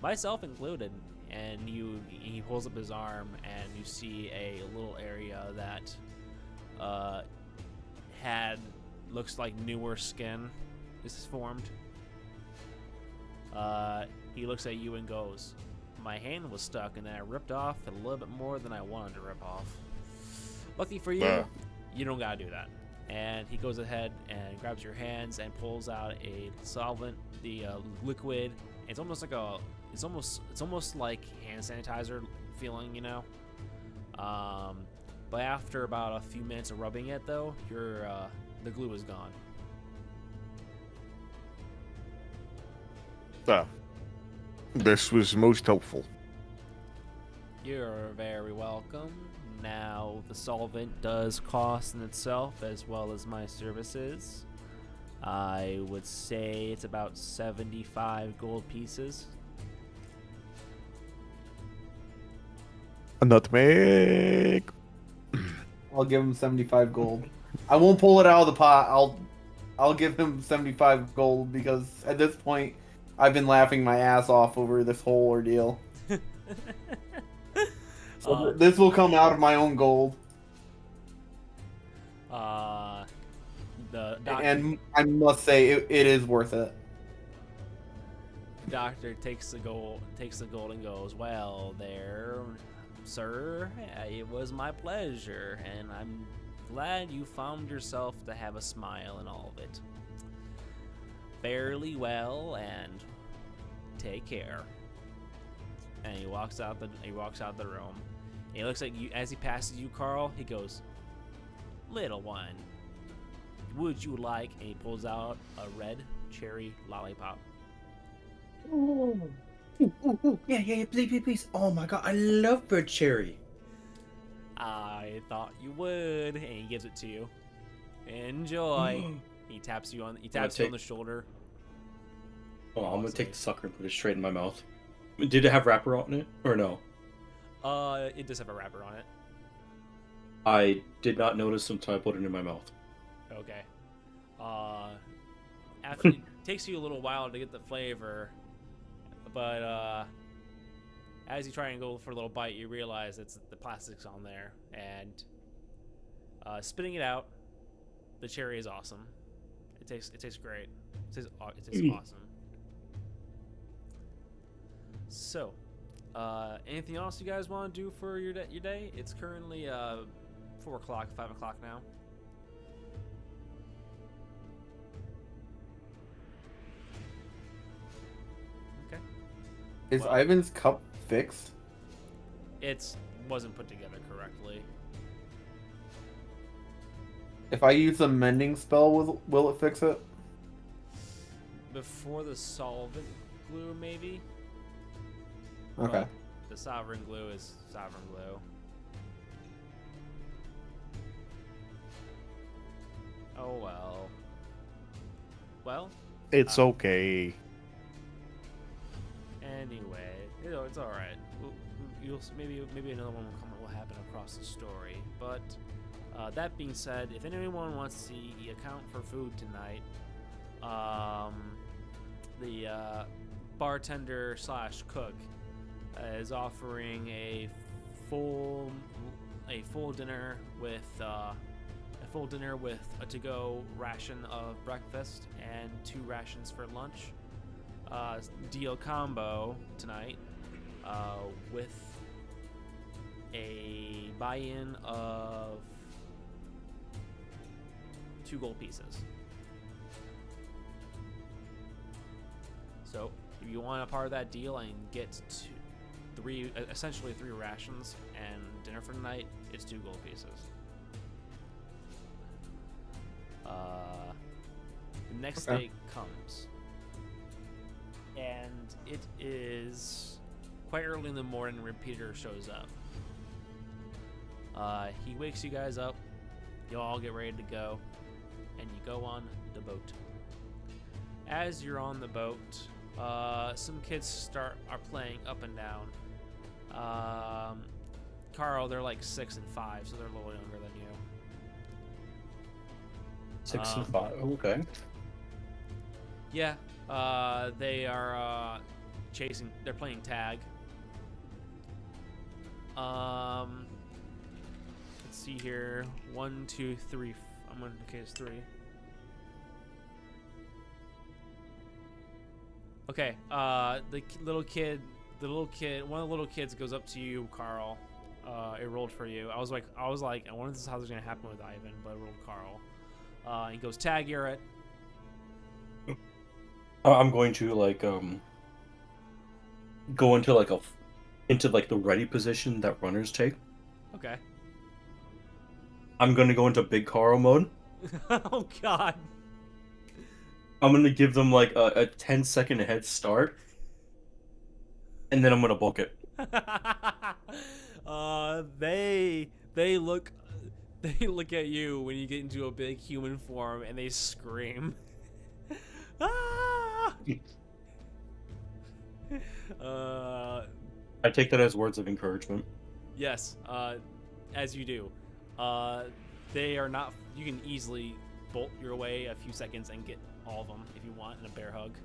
myself included. And he pulls up his arm, and you see a little area that looks like newer skin is formed. He looks at you and goes, "My hand was stuck, and then I ripped off a little bit more than I wanted to rip off. Lucky for you, you don't gotta do that." And he goes ahead and grabs your hands and pulls out a solvent, the liquid. It's almost like it's almost like hand sanitizer feeling, you know. But after about a few minutes of rubbing it, though, the glue is gone. This was most helpful. You're very welcome. Now, the solvent does cost in itself, as well as my services. I would say it's about 75 gold pieces. A nutmeg. I'll give him 75 gold. I won't pull it out of the pot. I'll give him 75 gold because at this point I've been laughing my ass off over this whole ordeal. So this will come out of my own gold. And I must say it is worth it. Doctor takes the gold and goes, "Well, there, sir, it was my pleasure, and I'm glad you found yourself to have a smile in all of it. Fairly well, and take care." And he walks out the room. And he looks at you as he passes you, Carl. He goes, "Little one, would you like?" And he pulls out a red cherry lollipop. Oh. Ooh, yeah, please. Oh my god, I love red cherry. I thought you would, and he gives it to you. Enjoy. He taps you on the shoulder. Oh, I'm gonna take the sucker and put it straight in my mouth. Did it have wrapper on it or no? It does have a wrapper on it. I did not notice until I put it in my mouth. Okay. After it takes you a little while to get the flavor, but as you try and go for a little bite, you realize the plastic's on there, and spitting it out, the cherry is awesome. It tastes great. It tastes awesome. So, anything else you guys want to do for your day? It's currently 4 o'clock, 5 o'clock now. Okay. Is Ivan's cup fixed? It wasn't put together correctly. If I use a mending spell, will it fix it? Before the solvent glue, maybe? Okay. But the sovereign glue is sovereign glue. Oh well. Well. It's okay. Anyway, it's all right. Maybe another one will happen across the story. But that being said, if anyone wants to see the account for food tonight, the bartender / cook is offering a full dinner with a to-go ration of breakfast and 2 rations for lunch. Deal combo tonight with a buy-in of 2 gold pieces. So if you want a part of that deal and get essentially 3 rations and dinner for the night, it's 2 gold pieces. The next day comes, and it is quite early in the morning when Peter shows up. He wakes you guys up, you all get ready to go, and you go on the boat. As you're on the boat, some kids are playing up and down. Carl, they're like 6 and 5, so they're a little younger than you. 6 and 5. Okay. Yeah, they are chasing. They're playing tag. Let's see here. 1, 2, 3. I'm gonna. Okay, it's 3. Okay. Little kid. One of the little kids goes up to you, Carl. It rolled for you. I was like, I wonder if this is how this is gonna happen with Ivan, but it rolled Carl. He goes, tag, you're it. I'm going to like go into like the ready position that runners take. Okay. I'm gonna go into big Carl mode. Oh God. I'm gonna give them like a 10-second head start, and then I'm gonna book it. They look at you when you get into a big human form and they scream. Ah! I take that as words of encouragement. Yes, as you do. They are not. You can easily bolt your way a few seconds and get all of them if you want in a bear hug.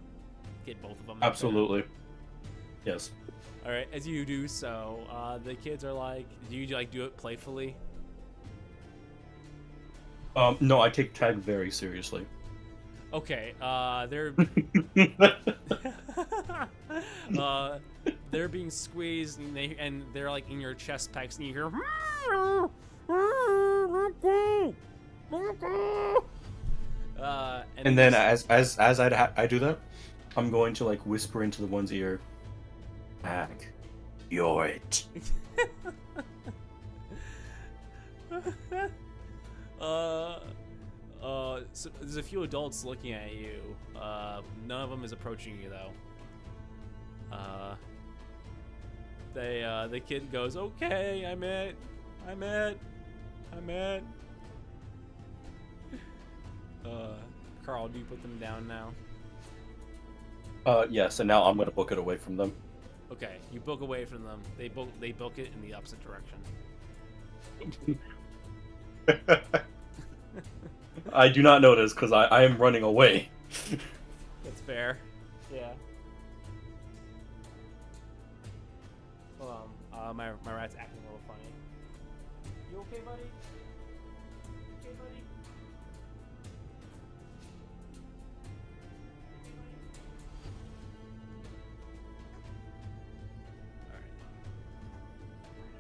Get both of them. Absolutely. Yes. All right, as you do so, the kids are like, do you like do it playfully? No, I take tag very seriously. Okay, they're they're being squeezed and they're like in your chest packs and you hear and then as I do that, I'm going to like whisper into the one's ear, tag, you're it. So there's a few adults looking at you. None of them is approaching you though. The kid goes, "Okay, I'm it. Carl, do you put them down now? Yes, and now I'm gonna book it away from them. Okay, you book away from them. They book it in the opposite direction. I do not notice because I am running away. That's fair. Yeah. Hold on. My rat's acting a little funny. You okay, buddy? Okay, buddy?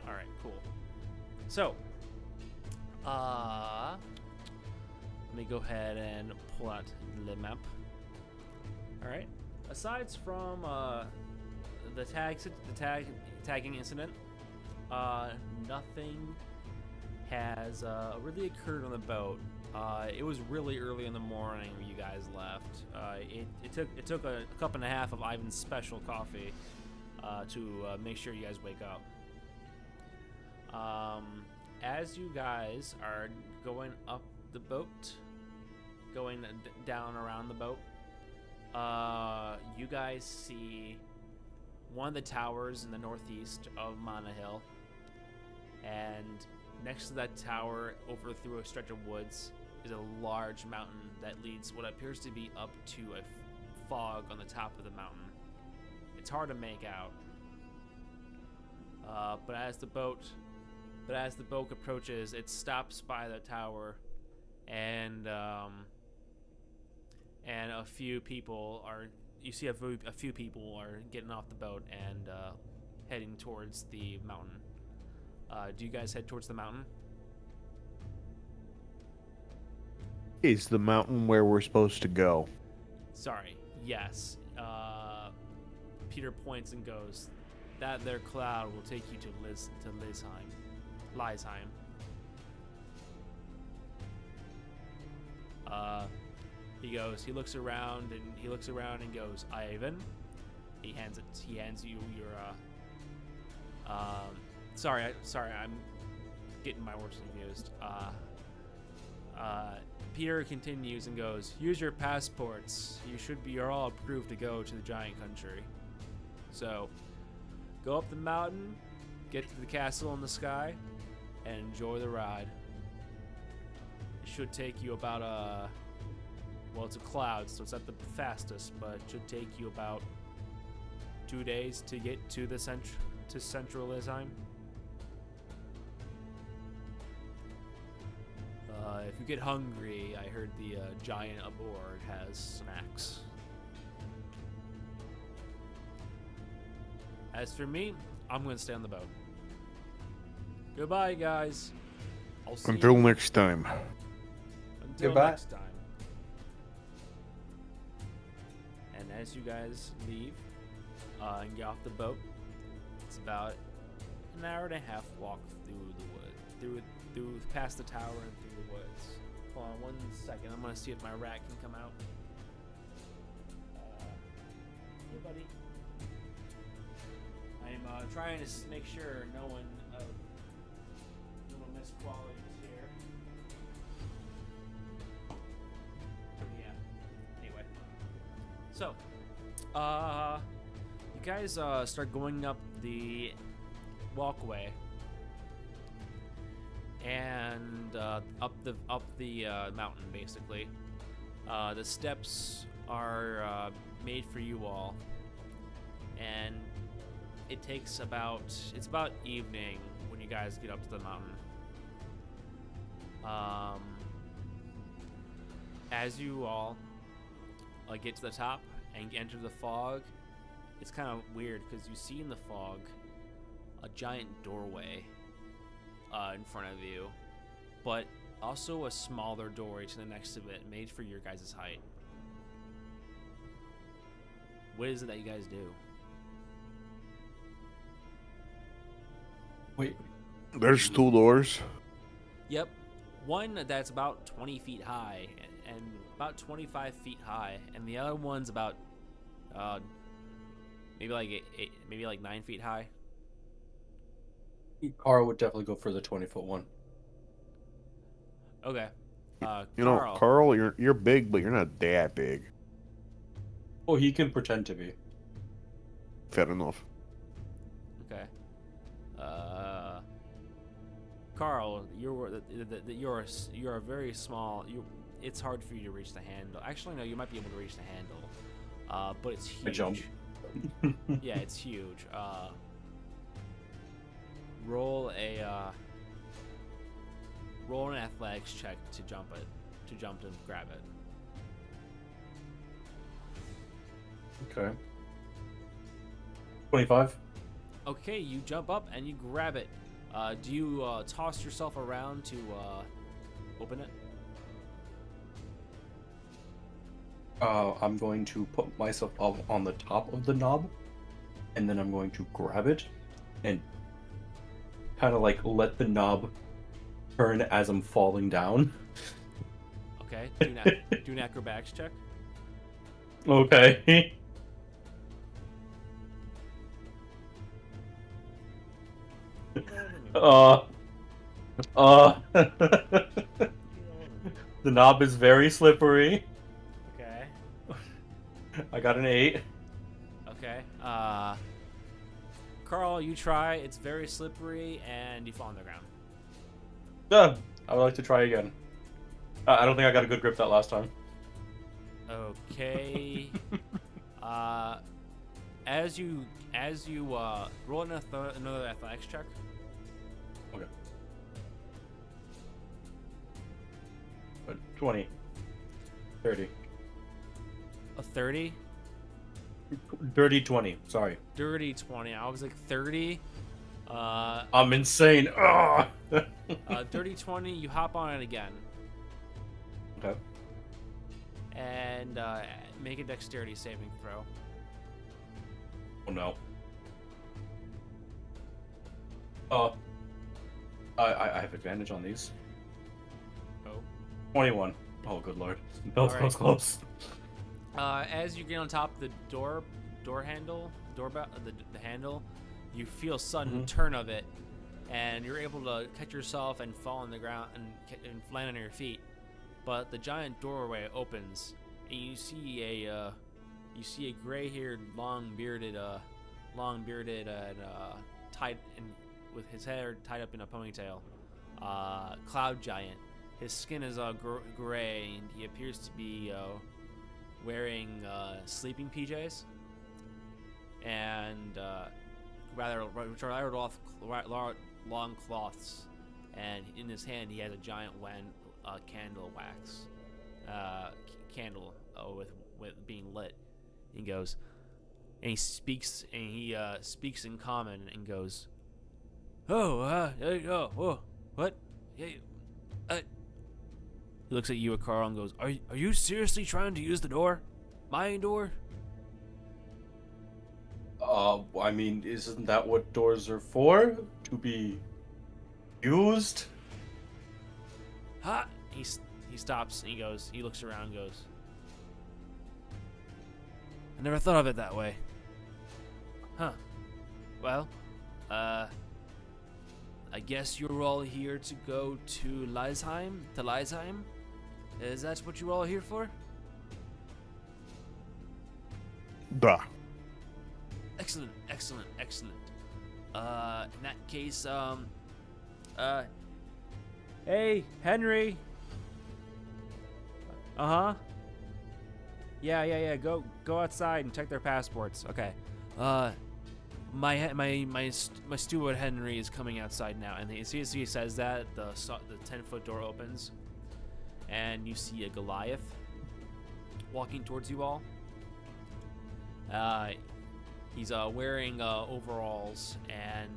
All right, cool. So, let me go ahead and pull out the map. All right. Aside from the tagging incident, nothing has really occurred on the boat. It was really early in the morning when you guys left. It took a cup and a half of Ivan's special coffee to make sure you guys wake up. As you guys are going up the boat, going down around the boat, you guys see one of the towers in the northeast of Monahill, and next to that tower, over through a stretch of woods, is a large mountain that leads what appears to be up to a fog on the top of the mountain. It's hard to make out, but as the boat approaches, it stops by the tower, and a few people are. You see a few people are getting off the boat and heading towards the mountain. Do you guys head towards the mountain? Is the mountain where we're supposed to go? Sorry. Yes. Peter points and goes, "That there cloud will take you to Lysheim." He looks around and goes, "Ivan." He hands you your sorry, I'm getting my words confused. Peter continues and goes, "Use your passports. You're all approved to go to the giant country. So, go up the mountain, get to the castle in the sky, and enjoy the ride. It should take you about well, it's a cloud, so it's not the fastest, but it should take you about 2 days to get to the Central Time. If you get hungry, I heard the giant aboard has snacks. As for me, I'm gonna stay on the boat. Goodbye, guys. I'll see Until you. next time. Until Goodbye. next time. And as you guys leave and get off the boat, it's about an hour and a half walk through the wood, through past the tower and through the woods. Hold on 1 second. I'm gonna see if my rat can come out. Hey, buddy. I'm trying to make sure no one little miss qualities here. Yeah. Anyway. So, you guys start going up the walkway and up the mountain basically. The steps are made for you all, and it's about evening when you guys get up to the mountain. As you all get to the top and enter the fog, it's kind of weird because you see in the fog a giant doorway in front of you, but also a smaller doorway to the next of it, made for your guys' height. What is it that you guys do? Wait. There's 2 doors. Yep. One that's about 20 feet high and about 25 feet high, and the other one's about maybe like 9 feet high. Carl would definitely go for the 20-foot one. Okay. You know, Carl, you're big, but you're not that big. Oh, he can pretend to be. Fair enough. Okay. Carl, you're a very small. It's hard for you to reach the handle. Actually, no, you might be able to reach the handle. But it's huge. I jump. Yeah, it's huge. Roll an athletics check to jump and grab it. Okay. 25. Okay, you jump up and you grab it. Do you toss yourself around to open it? I'm going to put myself up on the top of the knob, and then I'm going to grab it and kind of like let the knob turn as I'm falling down. Okay, do an acrobatics check. Okay. The knob is very slippery. Okay. I got an 8. Okay. Carl, you try. It's very slippery, and you fall on the ground. I would like to try again. I don't think I got a good grip that last time. Okay. As you roll another athletics check. Okay. 20. 30. A 30. Dirty 20. Sorry. Dirty 20. I was like 30. I'm insane. Dirty 20. You hop on it again. Okay. And make a dexterity saving throw. Oh no. I have advantage on these. Oh. 21. Oh, good lord. That was Alright. close. As you get on top of the door handle, the handle, you feel a sudden turn of it, and you're able to catch yourself and fall on the ground and land on your feet. But the giant doorway opens, and you see a gray-haired, long-bearded, and tied in with his hair tied up in a ponytail, cloud giant. His skin is gray, and he appears to be wearing sleeping PJs. and rather long cloths, and in his hand he has a giant candle wax candle with being lit. He goes, and he speaks in common and goes, what? Hey, He looks at you, Carl, and goes, Are you seriously trying to use the door? My door? I mean, isn't that what doors are for? To be used? Ha! He stops and he looks around and goes, I never thought of it that way. Huh. Well, I guess you're all here to go to Leisheim? Is that what you're all here for? Duh. Excellent. In that case, hey, Henry. Yeah. Go outside and check their passports. Okay. My steward Henry is coming outside now, and as soon as he says that, the 10-foot door opens, and you see a Goliath walking towards you all. He's wearing overalls and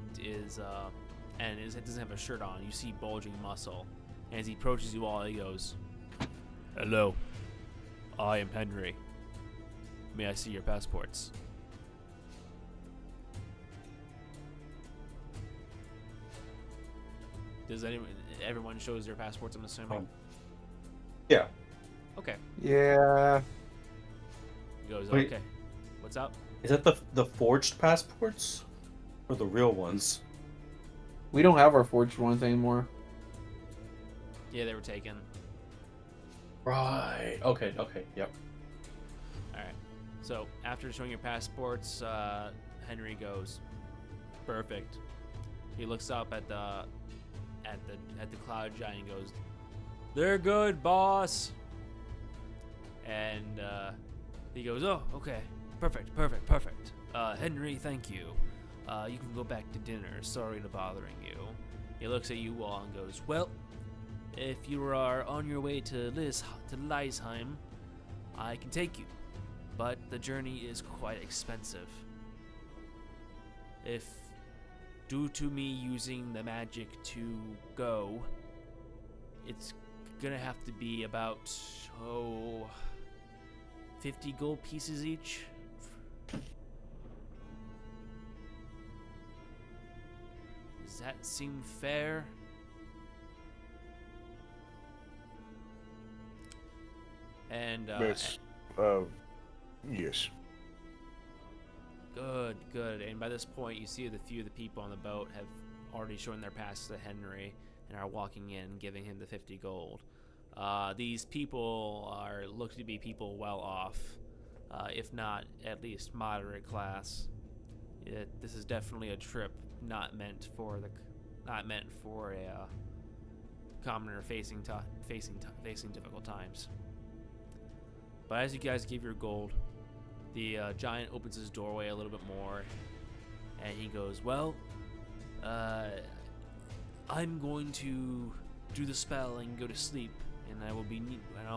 doesn't have a shirt on. You see bulging muscle, and as he approaches you all, he goes, "Hello, I am Henry. May I see your passports?" Everyone shows their passports, I'm assuming? Yeah. Okay. Yeah. He goes, Wait. okay. What's up? Is that the forged passports? Or the real ones? We don't have our forged ones anymore. Yeah, they were taken. Right. Okay, yep. Alright. So, after showing your passports, Henry goes, perfect. He looks up at the cloud giant and goes, they're good, boss. And he goes, oh, okay, perfect. Henry, thank you. You can go back to dinner. Sorry to bothering you. He looks at you all and goes, well, if you are on your way to Leisheim, I can take you, but the journey is quite expensive. If due to me using the magic to go, it's gonna have to be about 50 gold pieces each. Does that seem fair? And Yes. Yes. Good. And by this point, you see the few of the people on the boat have already shown their pass to Henry and are walking in, giving him the 50 gold. These people look to be people well off, if not at least moderate class. This is definitely a trip not meant for a commoner facing difficult times. But as you guys give your gold, the giant opens his doorway a little bit more, and he goes, well, I'm going to do the spell and go to sleep, and I'll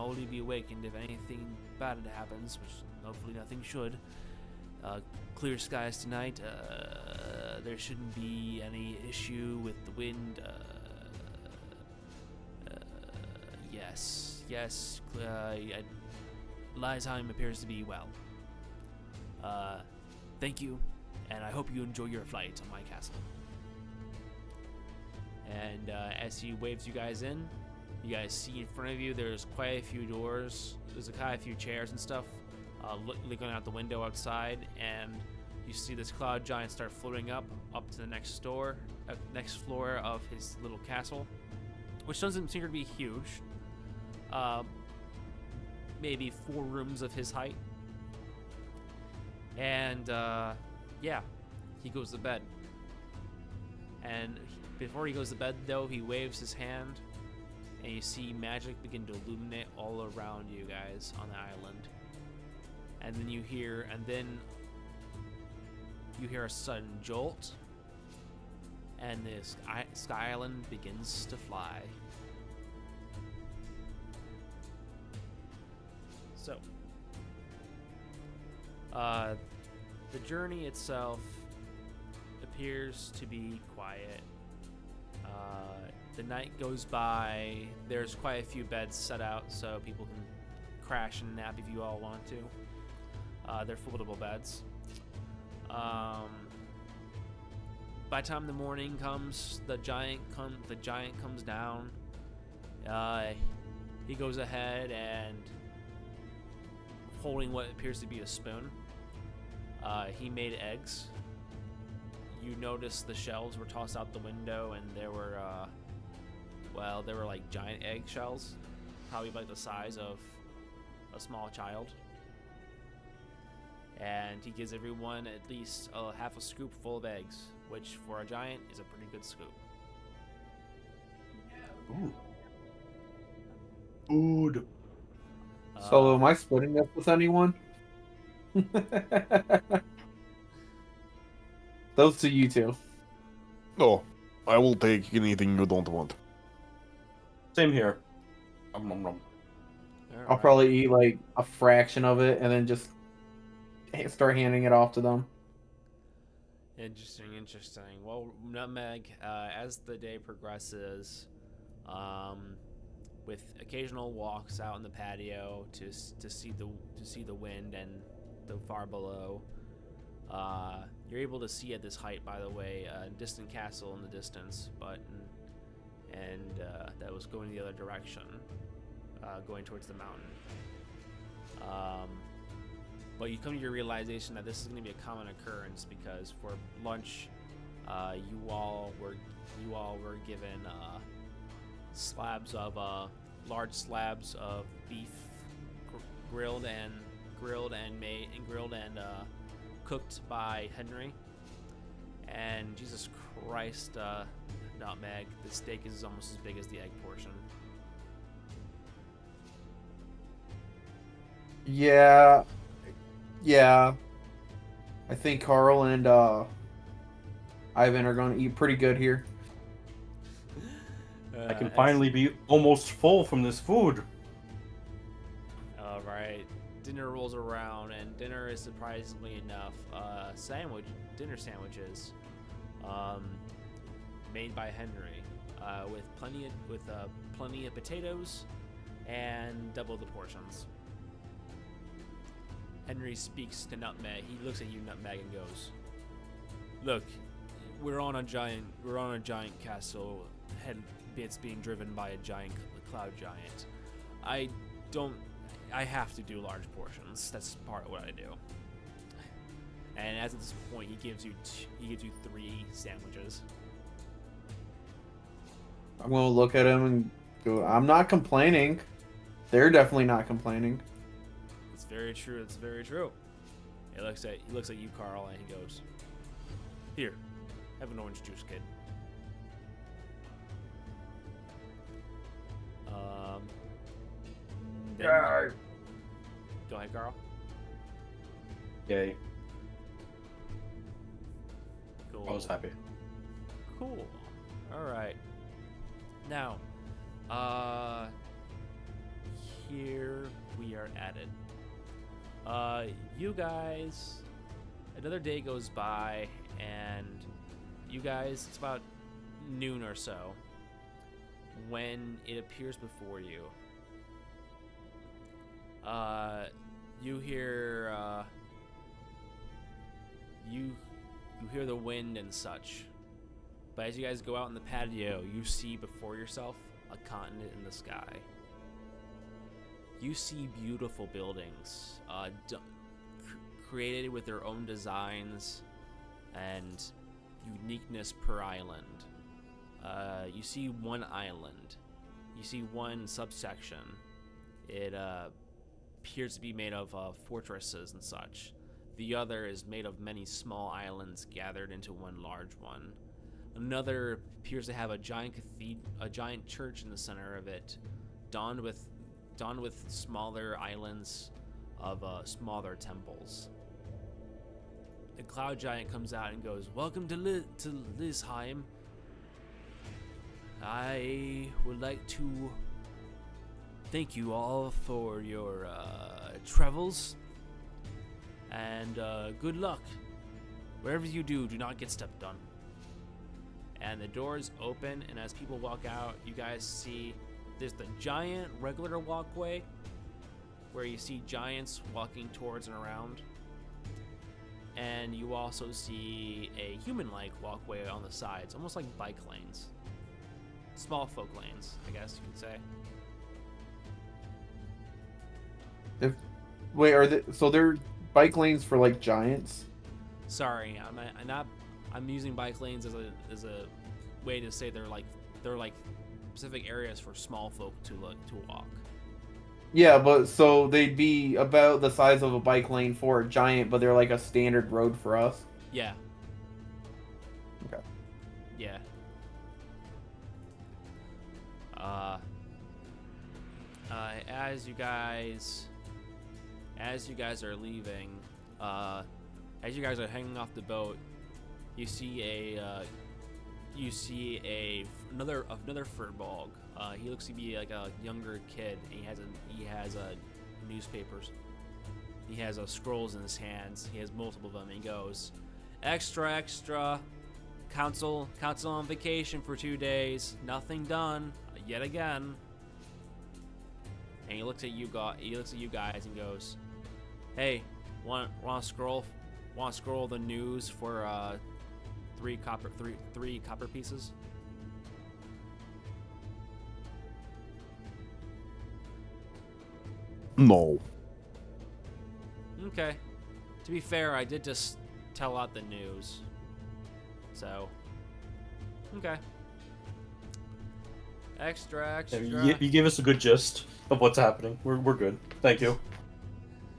only be awakened if anything bad happens, which hopefully nothing should. Clear skies tonight. There shouldn't be any issue with the wind. Yes. Leisheim appears to be well. Thank you, and I hope you enjoy your flight on my castle. And as he waves you guys in, you guys see in front of you there's quite a few doors. There's quite a few chairs and stuff looking out the window outside, and you see this cloud giant start floating up to the next floor of his little castle, which doesn't seem to be huge. Maybe 4 rooms of his height. And he goes to bed. And before he goes to bed, though, he waves his hand, and you see magic begin to illuminate all around you guys on the island. And then you hear, you hear a sudden jolt, and this Sky Island begins to fly. So, the journey itself appears to be quiet. The night goes by. There's quite a few beds set out so people can crash and nap if you all want to. They're foldable beds. By the time the morning comes, the giant comes down. He goes ahead and, holding what appears to be a spoon, he made eggs. You notice the shells were tossed out the window, and there were like giant egg shells, probably like the size of a small child. And he gives everyone at least half a scoop full of eggs, which for a giant is a pretty good scoop. Ooh. Food. So am I splitting this with anyone? Those to you two. No, I will take anything you don't want. Same here. Nom, nom, nom. I'll probably eat like a fraction of it and then just start handing it off to them. Interesting. Well, Nutmeg, as the day progresses, with occasional walks out in the patio to see the wind and the far below, you're able to see at this height, by the way, a distant castle in the distance, and that was going the other direction, going towards the mountain. But you come to your realization that this is going to be a common occurrence because for lunch, you all were given large slabs of beef, grilled and cooked by Henry. And Jesus Christ, Nutmeg, the steak is almost as big as the egg portion. Yeah. I think Carl and Ivan are going to eat pretty good here. I can finally be almost full from this food. All right. Dinner rolls around, and dinner is surprisingly enough dinner sandwiches, made by Henry, with plenty of potatoes and double the portions. Henry speaks to Nutmeg. He looks at you, Nutmeg, and goes, "Look, we're on a giant castle. It's being driven by a giant cloud giant. I have to do large portions. That's part of what I do." And as at this point, he gives you 3 sandwiches. I'm going to look at him and go, I'm not complaining. They're definitely not complaining. It's very true. It's very true. He looks at you, Carl, and he goes, "Here, have an orange juice, kid." Go ahead, Carl. Yay. Cool. I was happy. Cool. All right. Now, here we are at it. You guys, another day goes by, and you guys, it's about noon or so when it appears before you. You hear you hear the wind and such. But as you guys go out in the patio, you see before yourself a continent in the sky. You see beautiful buildings, created with their own designs and uniqueness per island. You see one island. You see one subsection. It appears to be made of fortresses and such. The other is made of many small islands gathered into one large one. Another appears to have a giant church in the center of it, donned with smaller islands of smaller temples. the cloud giant comes out and goes, "Welcome to Lisheim. I would like to thank you all for your travels, and good luck. Wherever you do not get stepped on." And the doors open, and as people walk out, you guys see there's the giant regular walkway where you see giants walking towards and around. And you also see a human-like walkway on the sides, almost like bike lanes. Small folk lanes, I guess you could say. Wait, so they're bike lanes for like giants? Sorry, I'm using bike lanes as a way to say they're like specific areas for small folk to walk. Yeah, but so they'd be about the size of a bike lane for a giant, but they're like a standard road for us. Yeah. Okay. Yeah. As you guys are leaving, as you guys are hanging off the boat, you see another furball. He looks to be like a younger kid, and he has newspapers. He has scrolls in his hands. He has multiple of them. And he goes, "Extra, extra! Council on vacation for 2 days. Nothing done yet again." And he looks at you guys and goes, "Hey, want to scroll the news for 3 copper pieces?" No. Okay. To be fair, I did just tell out the news. So, okay. Extra. Yeah, you gave us a good gist of what's happening. We're good. Thank you.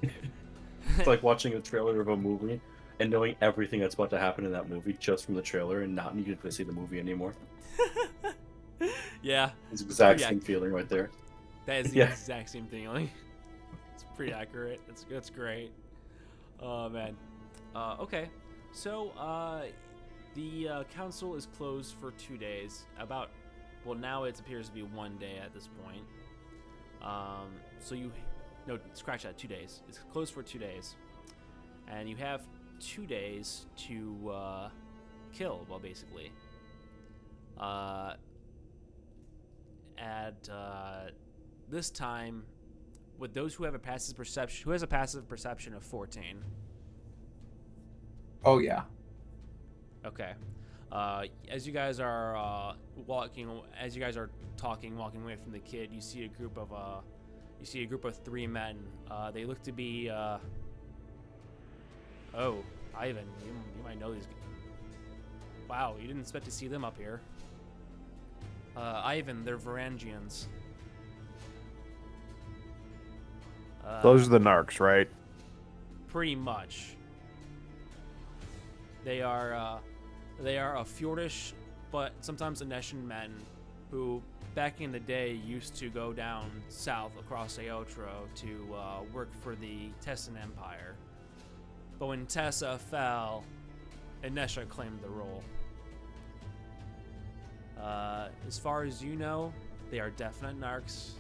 It's like watching a trailer of a movie and knowing everything that's about to happen in that movie just from the trailer and not needing to see the movie anymore. Yeah. It's the exact same feeling right there. That is the exact same feeling. It's pretty accurate. That's great. Oh man. Okay. So the council is closed for 2 days. Now it appears to be 1 day at this point. Scratch that. 2 days. It's closed for 2 days, and you have 2 days to kill. Well, basically. At this time, with those who have a passive perception of 14. Oh yeah. Okay. As you guys are walking away from the kid, you see a group of 3 men. They look to be. Oh, Ivan, you might know these. Wow, you didn't expect to see them up here. Ivan, they're Varangians. Those are the narcs, right? Pretty much. They are a Fjordish, but sometimes Aneshan men who, back in the day, used to go down south across Aotro to work for the Tessan Empire. But when Tessa fell, Anesha claimed the role. As far as you know, they are definite narcs,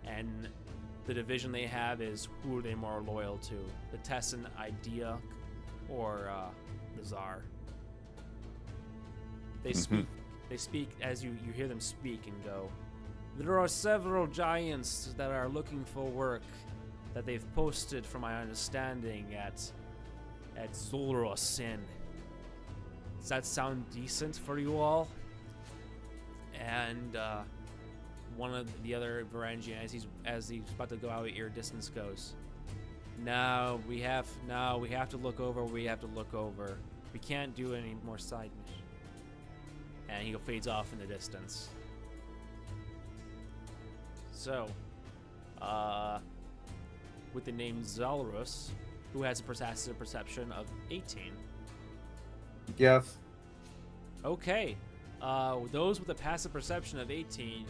and the division they have is who are they more loyal to, the Tessan idea or the Tsar. They speak as you hear them speak and go, "There are several giants that are looking for work that they've posted, from my understanding, at Zulrosin. Does that sound decent for you all?" And one of the other Varangian, as he's about to go out at ear distance, goes, "No, we have to look over. We can't do any more side missions." And he fades off in the distance. So, with the name Zalrus, who has a passive perception of 18. Yes. Okay. Those with a passive perception of 18,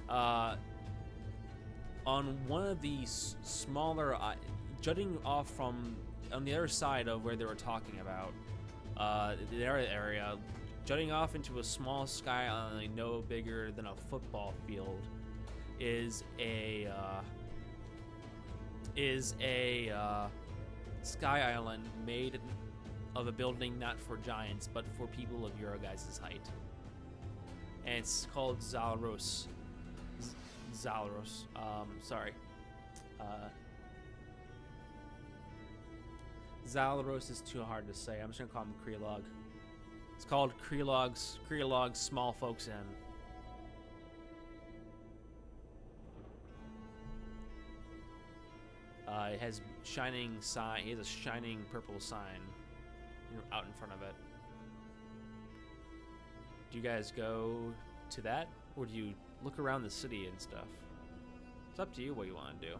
on one of these smaller, jutting off from on the other side of where they were talking about, their area, jutting off into a small sky island no bigger than a football field, is a sky island made of a building not for giants but for people of your guys' height, and it's called Zalros. Zalros. Zalros is too hard to say. I'm just gonna call him Kreelog. It's called Kreelog's Small Folks Inn. It has shining sign. It has a shining purple sign out in front of it. Do you guys go to that, or do you look around the city and stuff? It's up to you what you want to do.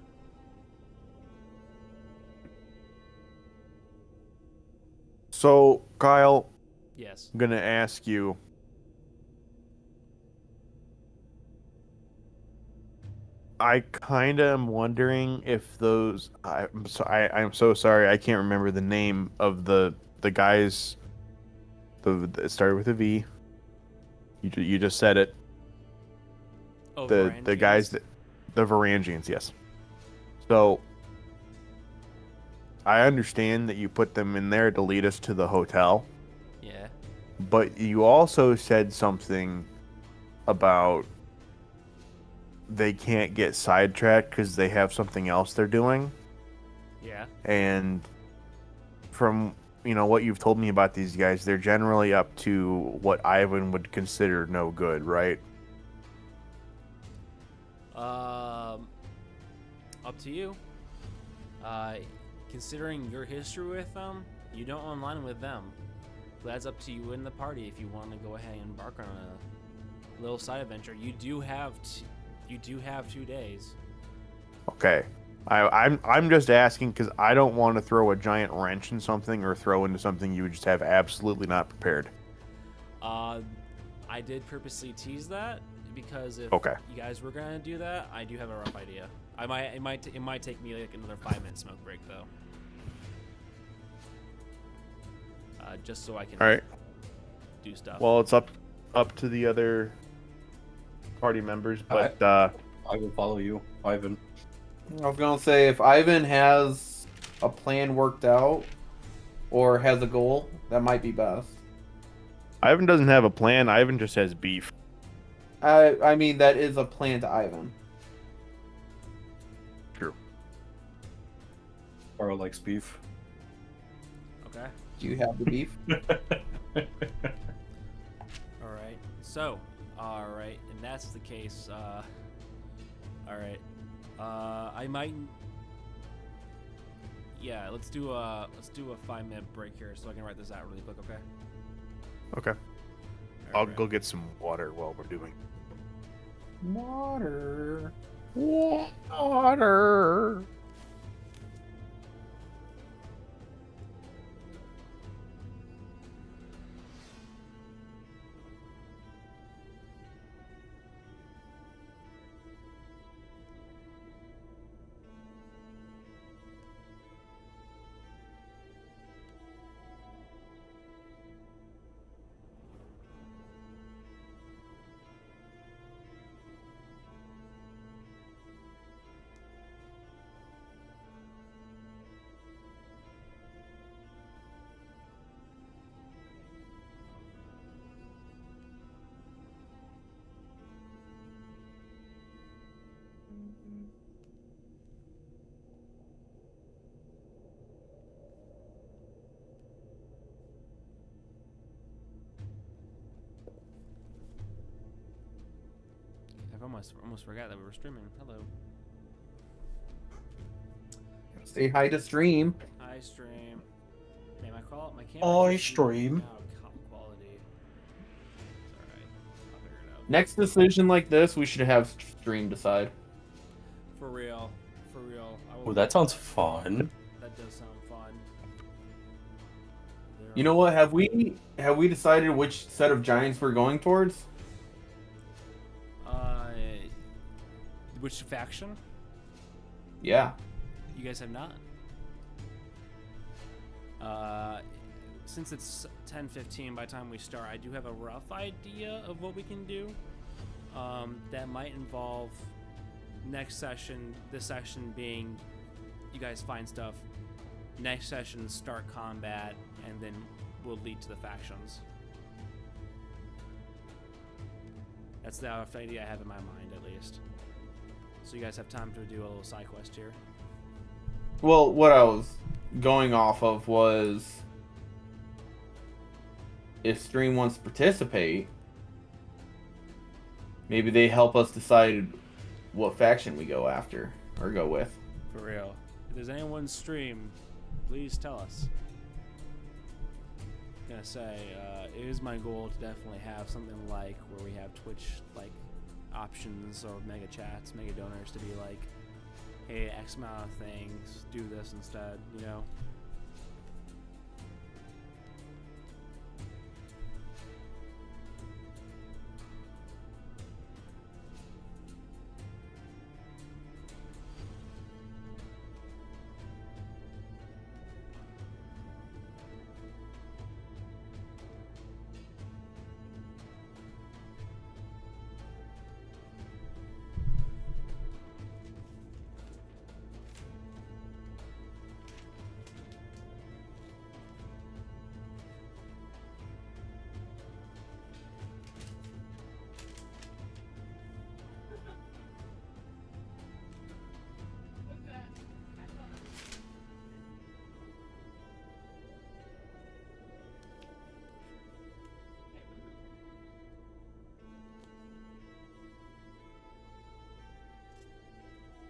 So, Kyle, Yes. I'm gonna ask you. I kind of am wondering if those. I'm so sorry. I can't remember the name of the guys. It started with a V. You just said it. Oh, The guys that the Varangians, yes. So I understand that you put them in there to lead us to the hotel. Yeah. But you also said something about they can't get sidetracked because they have something else they're doing. Yeah. And from what you've told me about these guys, they're generally up to what Ivan would consider no good, right? Up to you. Considering your history with them, you don't online with them. But that's up to you in the party if you want to go ahead and embark on a little side adventure. You do have 2 days. Okay. I'm just asking because I don't want to throw a giant wrench in something or throw into something you just have absolutely not prepared. I did purposely tease that because if Okay. you guys were gonna do that, I do have a rough idea. It might take me like another 5-minute smoke break though. Just so I can All right. do stuff. Well, it's up to the other party members, but I will follow you, Ivan. I was gonna say, if Ivan has a plan worked out or has a goal, that might be best. Ivan doesn't have a plan. Ivan just has beef. I mean, that is a plan to Ivan. True. Carl likes beef. Okay. Do you have the beef? All right. So, all right, and that's the case. All right. I might. Yeah, let's do a 5-minute break here so I can write this out really quick. Okay. Okay. I'll go get some water while we're doing. Water. Water. I've almost forgot that we were streaming. Hello. Say hi to stream. Hi, stream. Man, my camera. I keeps stream. shooting out quality. It's alright. I'll figure it out. Next decision like this, we should have stream decide. For real. For real. Oh, that sounds fun. That does sound fun. You know what? Have we decided which set of giants we're going towards? Which faction? Yeah. You guys have not? Since it's 10:15 by the time we start, I do have a rough idea of what we can do. That might involve next session, this session being you guys find stuff. Next session, start combat, and then we'll lead to the factions. That's the rough idea I have in my mind, at least. So you guys have time to do a little side quest here. Well, what I was going off of was if Stream wants to participate, maybe they help us decide what faction we go after or go with. For real. If there's anyone stream, please tell us. I'm gonna say, it is my goal to definitely have something like where we have Twitch like options or mega chats, mega donors to be like, hey, X amount of things, do this instead, you know?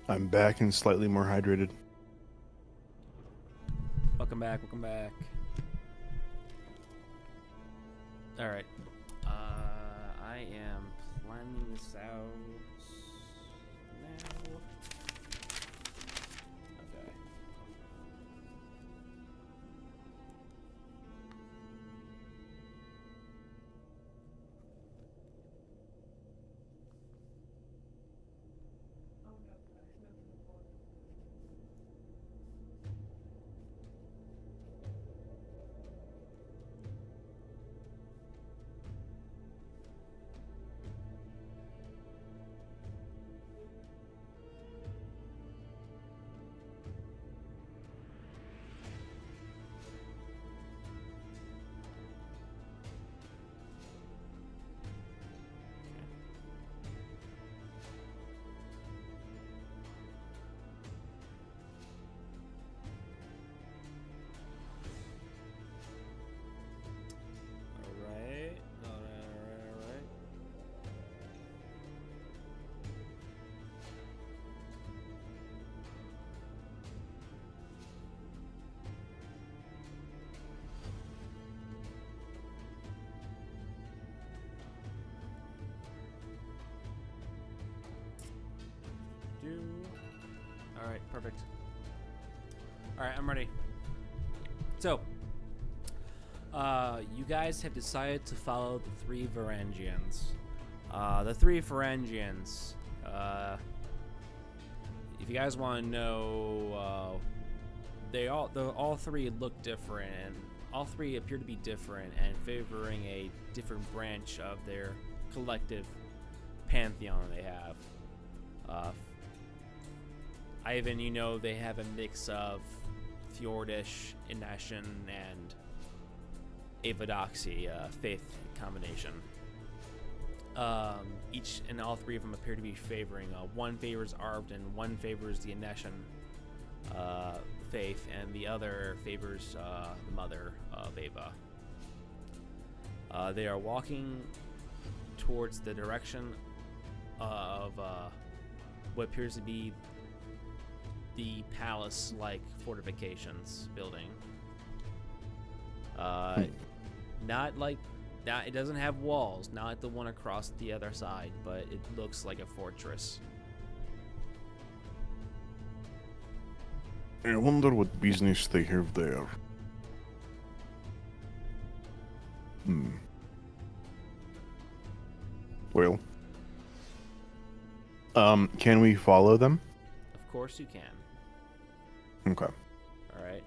I'm back and slightly more hydrated. Welcome back, welcome back. Alright. I am planning this out now. Okay. Alright. Alright, perfect. Alright, I'm ready. So, you guys have decided to follow the three Varangians. The three Varangians, if you guys want to know, all three look different, and all three appear to be different and favoring a different branch of their collective pantheon they have. Ivan, you know, they have a mix of Fjordish, Inashen, and Avadoxy faith combination. Each and all three of them appear to be favoring. One favors Arved, and one favors the Inashen faith, and the other favors the mother of Ava. They are walking towards the direction of what appears to be the palace-like fortifications building. Not like that. It doesn't have walls, not like the one across the other side, but it looks like a fortress. I wonder what business they have there. Well, can we follow them? Of course you can. Okay. All right.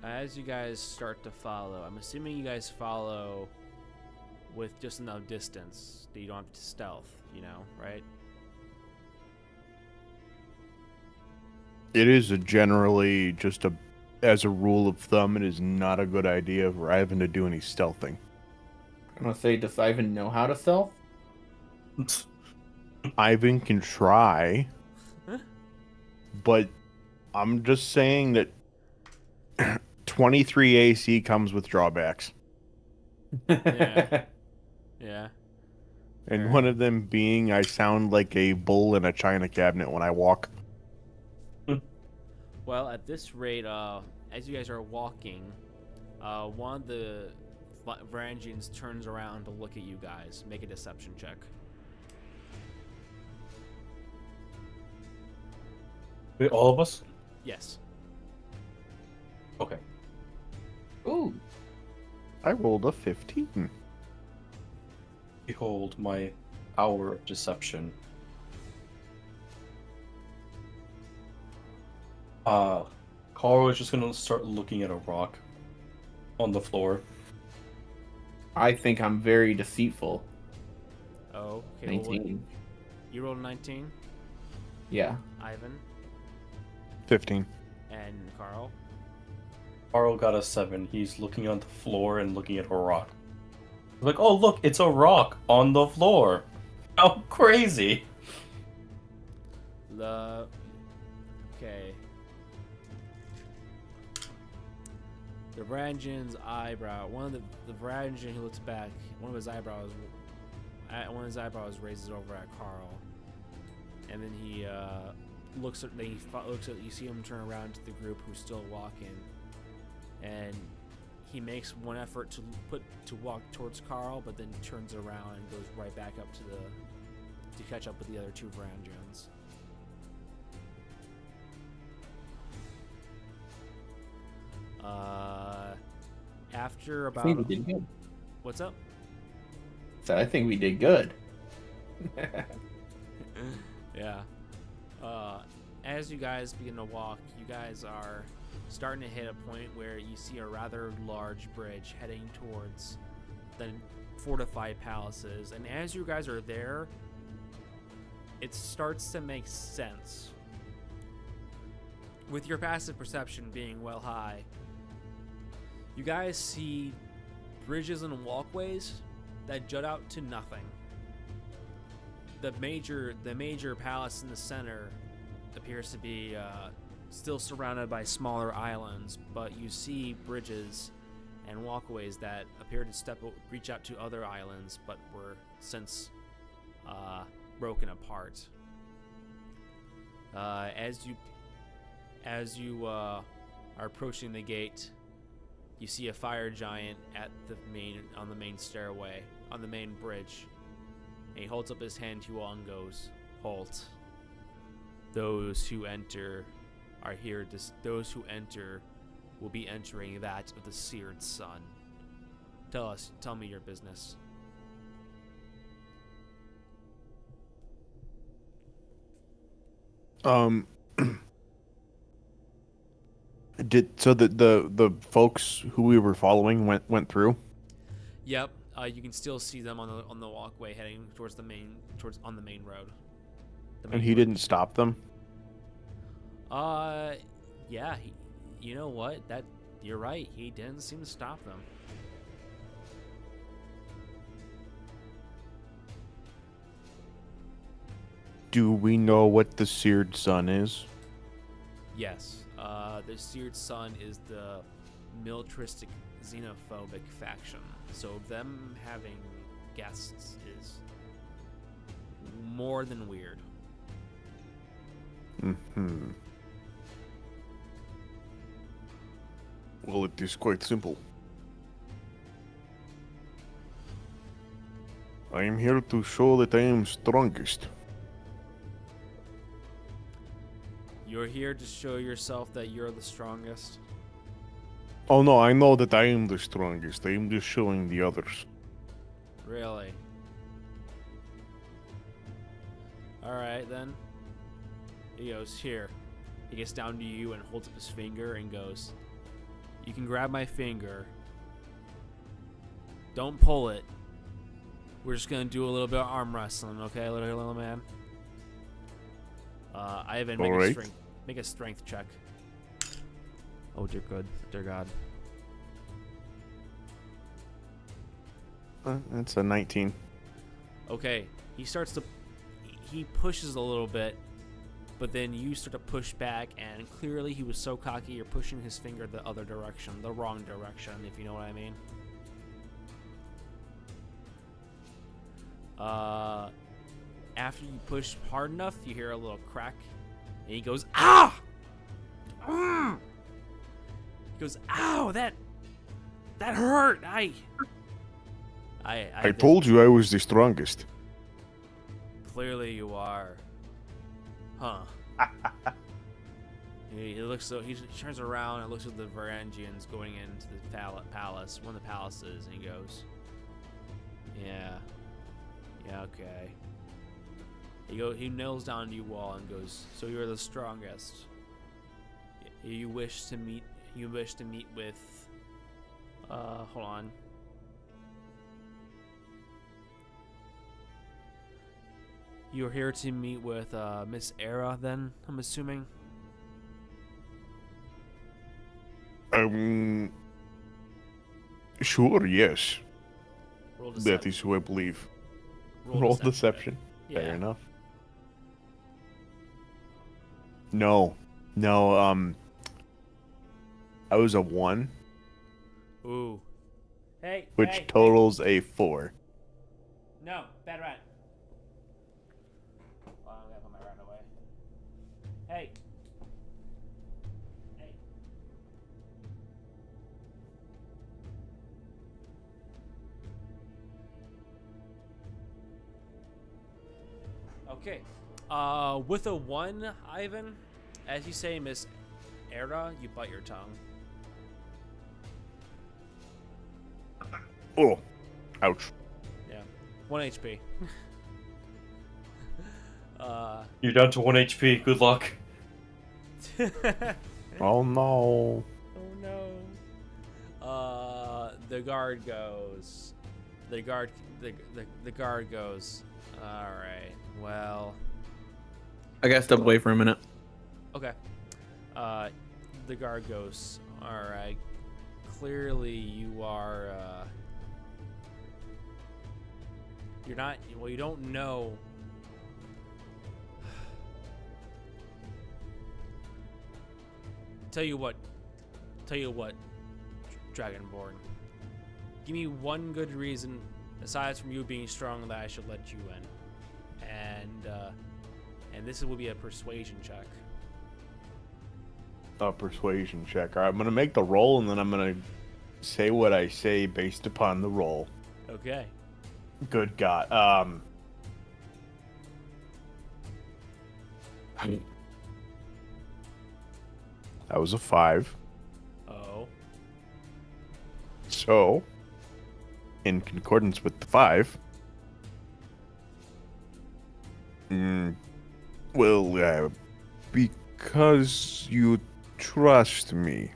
As you guys start to follow, I'm assuming you guys follow with just enough distance that you don't have to stealth, right? It is generally just as a rule of thumb, it is not a good idea for Ivan to do any stealthing. I'm gonna say, does Ivan know how to stealth? Ivan can try, but I'm just saying that 23 AC comes with drawbacks. Yeah. Yeah. And Fair. one of them being I sound like a bull in a china cabinet when I walk. Well, at this rate, as you guys are walking, one of the Varangians turns around to look at you guys. Make a deception check. Wait, all of us? Yes. Okay. Ooh. I rolled a 15. Behold my power of deception. Carl is just gonna start looking at a rock on the floor. I think I'm very deceitful. Oh, okay. 19. You rolled a 19, Yeah. Ivan, 15. and Carl. Carl got a 7. He's looking on the floor and looking at a rock. Like, oh look, it's a rock on the floor. How crazy! Okay. The Varangian's eyebrow. One of the Varangian who looks back. One of his eyebrows raises over at Carl, and then he looks at. You see him turn around to the group who's still walking, and he makes one effort to walk towards Carl, but then turns around and goes right back up to catch up with the other two Varangians. After I about think we did good. what's up? So I think we did good. Yeah. As you guys begin to walk, you guys are starting to hit a point where you see a rather large bridge heading towards the fortified palaces, and as you guys are there, it starts to make sense. With your passive perception being well high, you guys see bridges and walkways that jut out to nothing. The major palace in the center appears to be still surrounded by smaller islands, but you see bridges and walkways that appear to reach out to other islands, but were since broken apart. As you are approaching the gate, you see a fire giant on the main stairway, on the main bridge, and he holds up his hand to you all and goes, "Halt. Those who enter are here. Those who enter will be entering that of the seared sun. Tell me your business." The folks who we were following went through? Yep. You can still see them on the walkway heading towards the main road. And he didn't stop them? Yeah. You know what? You're right. He didn't seem to stop them. Do we know what the seared sun is? Yes. The Seared Sun is the militaristic, xenophobic faction. So them having guests is more than weird. Mm-hmm. Well, it is quite simple. I am here to show that I am strongest. You're here to show yourself that you're the strongest. Oh no, I know that I am the strongest. I am just showing the others. Really? Alright then. He goes, "Here." He gets down to you and holds up his finger and goes, You can grab my finger. Don't pull it. We're just gonna do a little bit of arm wrestling, okay, little man? Ivan, make a strength check. Oh dear good, dear God. That's a 19. Okay, he pushes a little bit, but then you start to push back, and clearly he was so cocky, you're pushing his finger the other direction, the wrong direction, if you know what I mean. After you push hard enough, you hear a little crack, and he goes, "Ah!" He goes, "Ow, that hurt. I told you I was the strongest. Clearly you are. Huh." He looks so he turns around and looks at the Varangians going into the palace, one of the palaces, and he goes, Yeah, okay. He kneels down to you all and goes, "So you're the strongest. You wish to meet with hold on. You're here to meet with Miss Era, then, I'm assuming?" Sure, yes. Roll That is who I believe. Roll Roll deception. Yeah. Fair enough. No, I was a 1, Ooh. Hey. which totals a 4. No, bad rat. Oh, I'm gonna put my rat away. Hey. Okay. With a 1, Ivan, as you say, Miss Era, you bite your tongue. Oh, ouch. Yeah. 1 HP. You're down to 1 HP. Good luck. Oh no. Oh no. The guard goes. The guard goes. All right. Well. I gotta step away for a minute. Okay. The guard goes. All right. Clearly, you are. You're not. Well, you don't know. Tell you what, Dragonborn. Give me one good reason, aside from you being strong, that I should let you in, and this will be a persuasion check. A persuasion check. All right, I'm gonna make the roll, and then I'm gonna say what I say based upon the roll. Okay. Good God. That was a 5. Oh. So, in concordance with the 5, well, because you trust me.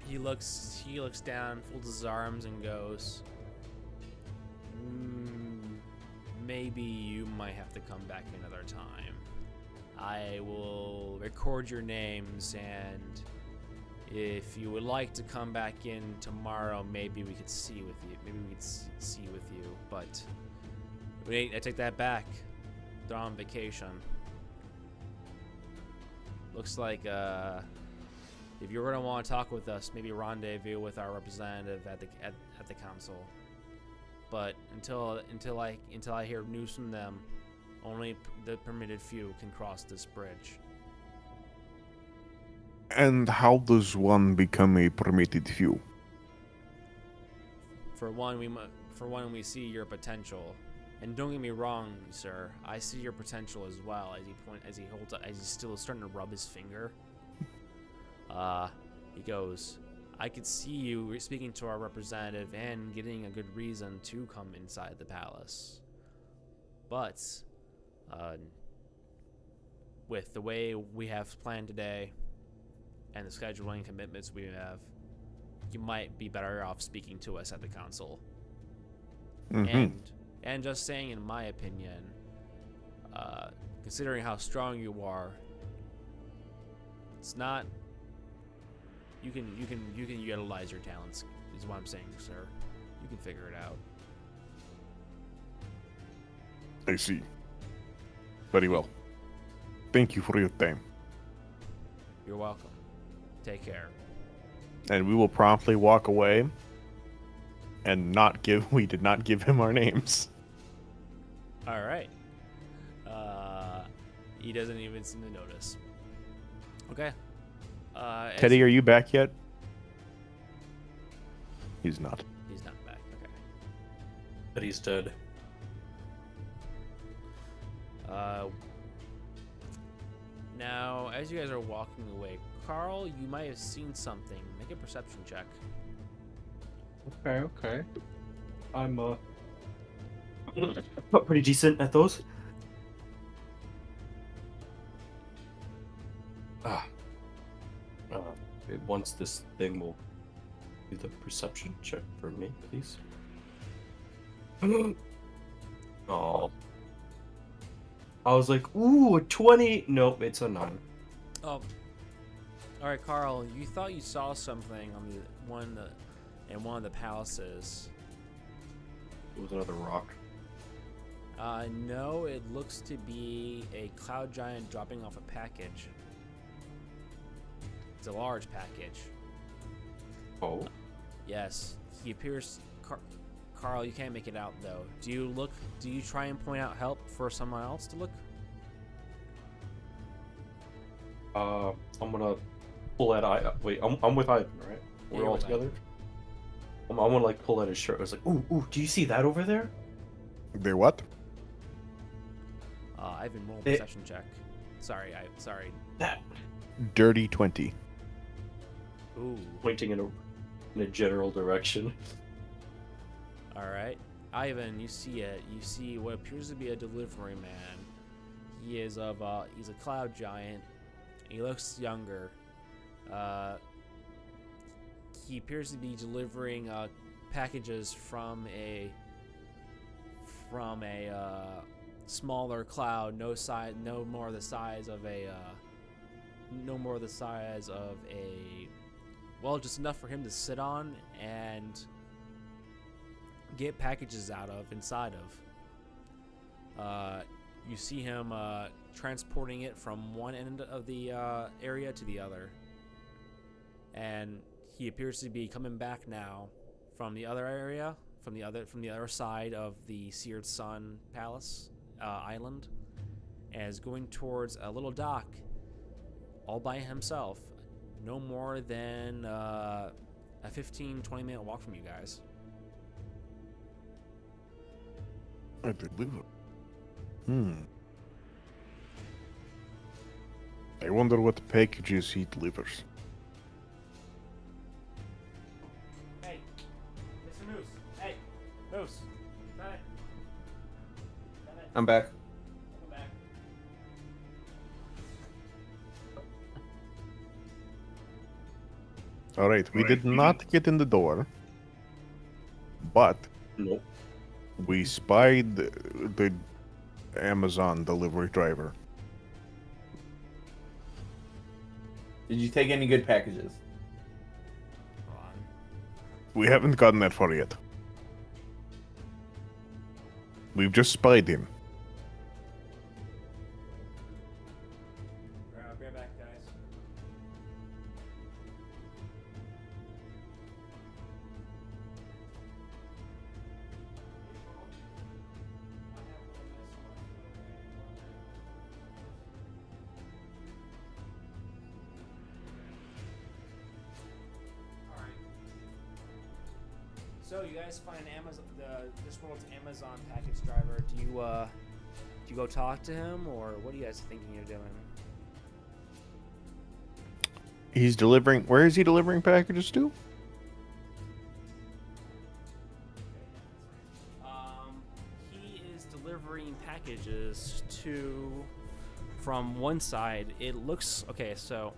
He looks down, folds his arms, and goes, maybe you might have to come back another time. I will record your names, and if you would like to come back in tomorrow, maybe we could see with you. Maybe we could see with you, but wait, I take that back. They're on vacation. Looks like if you're gonna want to talk with us, maybe rendezvous with our representative at the council. But until I hear news from them, only the permitted few can cross this bridge. And how does one become a permitted few? For one, we see your potential, and don't get me wrong, sir. I see your potential as well. As he's still starting to rub his finger. He goes, "I could see you speaking to our representative and getting a good reason to come inside the palace. But with the way we have planned today and the scheduling commitments we have, you might be better off speaking to us at the council. And just saying, in my opinion, considering how strong you are, it's not. You can utilize your talents. Is what I'm saying, sir. You can figure it out. I see. Very well. Thank you for your time. You're welcome. Take care. And we will promptly walk away and we did not give him our names. All right. He doesn't even seem to notice. Okay. Teddy, are you back yet? He's not. He's not back. Okay. But he's dead. Now, as you guys are walking away, Carl, you might have seen something. Make a perception check. Okay. I'm pretty decent at those. Once this thing will do the perception check for me, please. Oh. I was like, ooh, a 20. Nope, it's a 9. Oh. All right, Carl. You thought you saw something on in one of the palaces. It was another rock. No, it looks to be a cloud giant dropping off a package. It's a large package. Oh. Yes, he appears. Carl, you can't make it out though. Do you try and point out help for someone else to look? I'm gonna pull at wait, I'm with Ivan, right? Yeah, We're you're all with together. I'm gonna like pull at his shirt. I was like, ooh, do you see that over there? They what? Ivan, roll a perception check. Sorry. That. Dirty 20. Ooh. Pointing in a general direction. All right, Ivan, you see it. You see what appears to be a delivery man. He's a cloud giant. He looks younger. He appears to be delivering packages from a smaller cloud, no more the size of a well, just enough for him to sit on and get packages out of inside of. You see him transporting it from one end of the area to the other, and he appears to be coming back now from the other area, from the other side of the Seared Sun Palace island, and is going towards a little dock all by himself, no more than a 15-20 minute walk from you guys. I believe it. I wonder what packages he delivers. Hey, Mr. Moose. Hey, Moose. I'm back. Come back. All right, we did not get in the door, but Nope. we spied the Amazon delivery driver. Did you take any good packages? Hold on. We haven't gotten that far yet. We've just spied him. I'll be right back, guys. So you guys find this world's Amazon package driver. Do you go talk to him, or what are you guys thinking you're doing? He's delivering. Where is he delivering packages to? He is delivering packages from one side, it looks okay. So,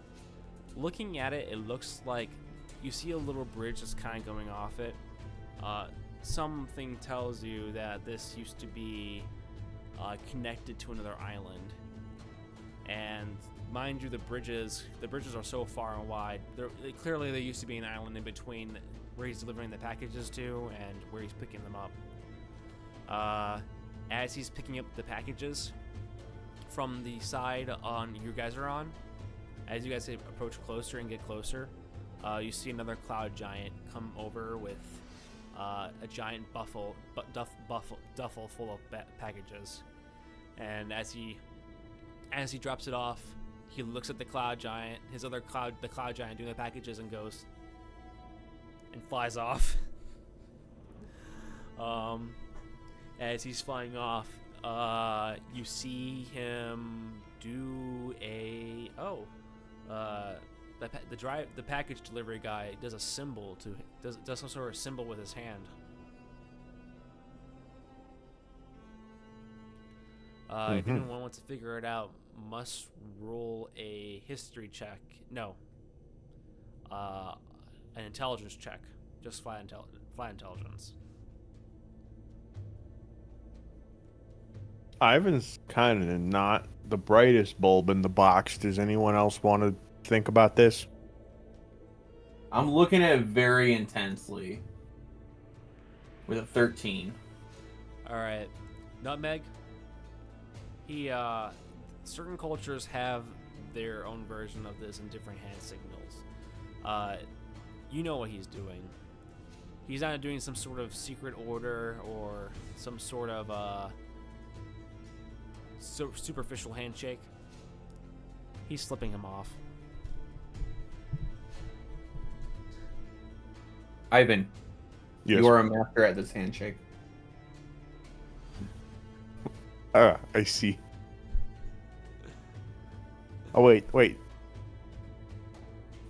looking at it, it looks like you see a little bridge that's kind of going off it. Something tells you that this used to be connected to another island, and mind you, the bridges are so far and wide. Clearly, there used to be an island in between where he's delivering the packages to and where he's picking them up. As he's picking up the packages from the side on you guys are on, as you guys approach closer and get closer, you see another cloud giant come over with a giant duffel full of packages. And as he drops it off, he looks at the cloud giant, the cloud giant doing the packages, and goes and flies off. As he's flying off, you see him do the package delivery guy does a symbol does some sort of symbol with his hand. If anyone wants to figure it out, must roll a history check. No. An intelligence check. Just flat intelligence. Ivan's kind of not the brightest bulb in the box. Does anyone else want to think about this? I'm looking at it very intensely with a 13. All right. Nutmeg. Certain cultures have their own version of this in different hand signals. You know what he's doing. He's not doing some sort of secret order or some sort of superficial handshake. He's slipping him off. Ivan, Yes. you are a master at this handshake. I see. Oh, wait.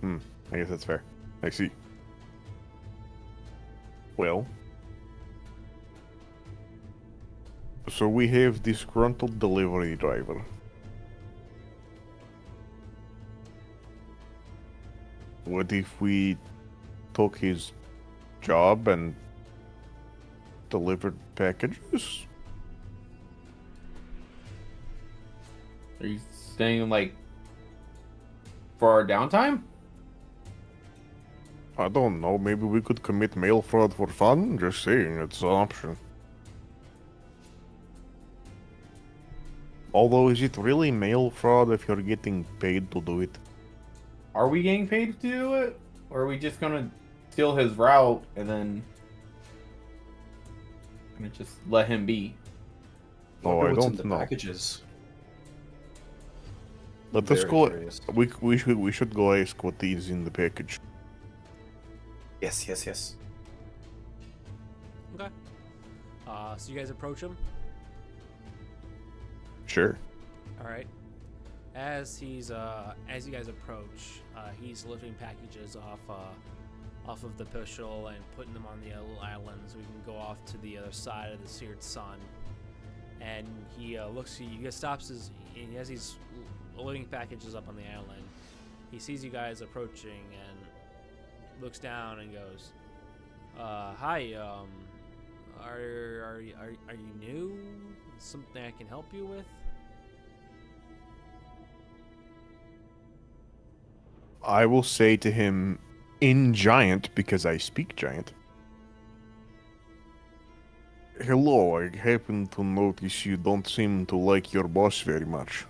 I guess that's fair. I see. Well. So we have disgruntled delivery driver. What if we took his job and delivered packages? Are you saying, like, for our downtime? I don't know. Maybe we could commit mail fraud for fun? Just saying, it's an option. Although, is it really mail fraud if you're getting paid to do it? Are we getting paid to do it? Or are we just gonna steal his route and then just let him be? Oh, Wonder I what's in don't the know. Packages. Let us Very go. curious. We should go ask what is in the package. Yes. Okay. So you guys approach him. Sure. All right. As you guys approach, he's lifting packages off of the bushel and putting them on the little island so we can go off to the other side of the seared sun. And he looks at you. He stops and as he's loading packages up on the island, he sees you guys approaching and looks down and goes, "Hi. Are you new? Something I can help you with?" I will say to him in Giant, because I speak Giant. Hello, I happen to notice you don't seem to like your boss very much.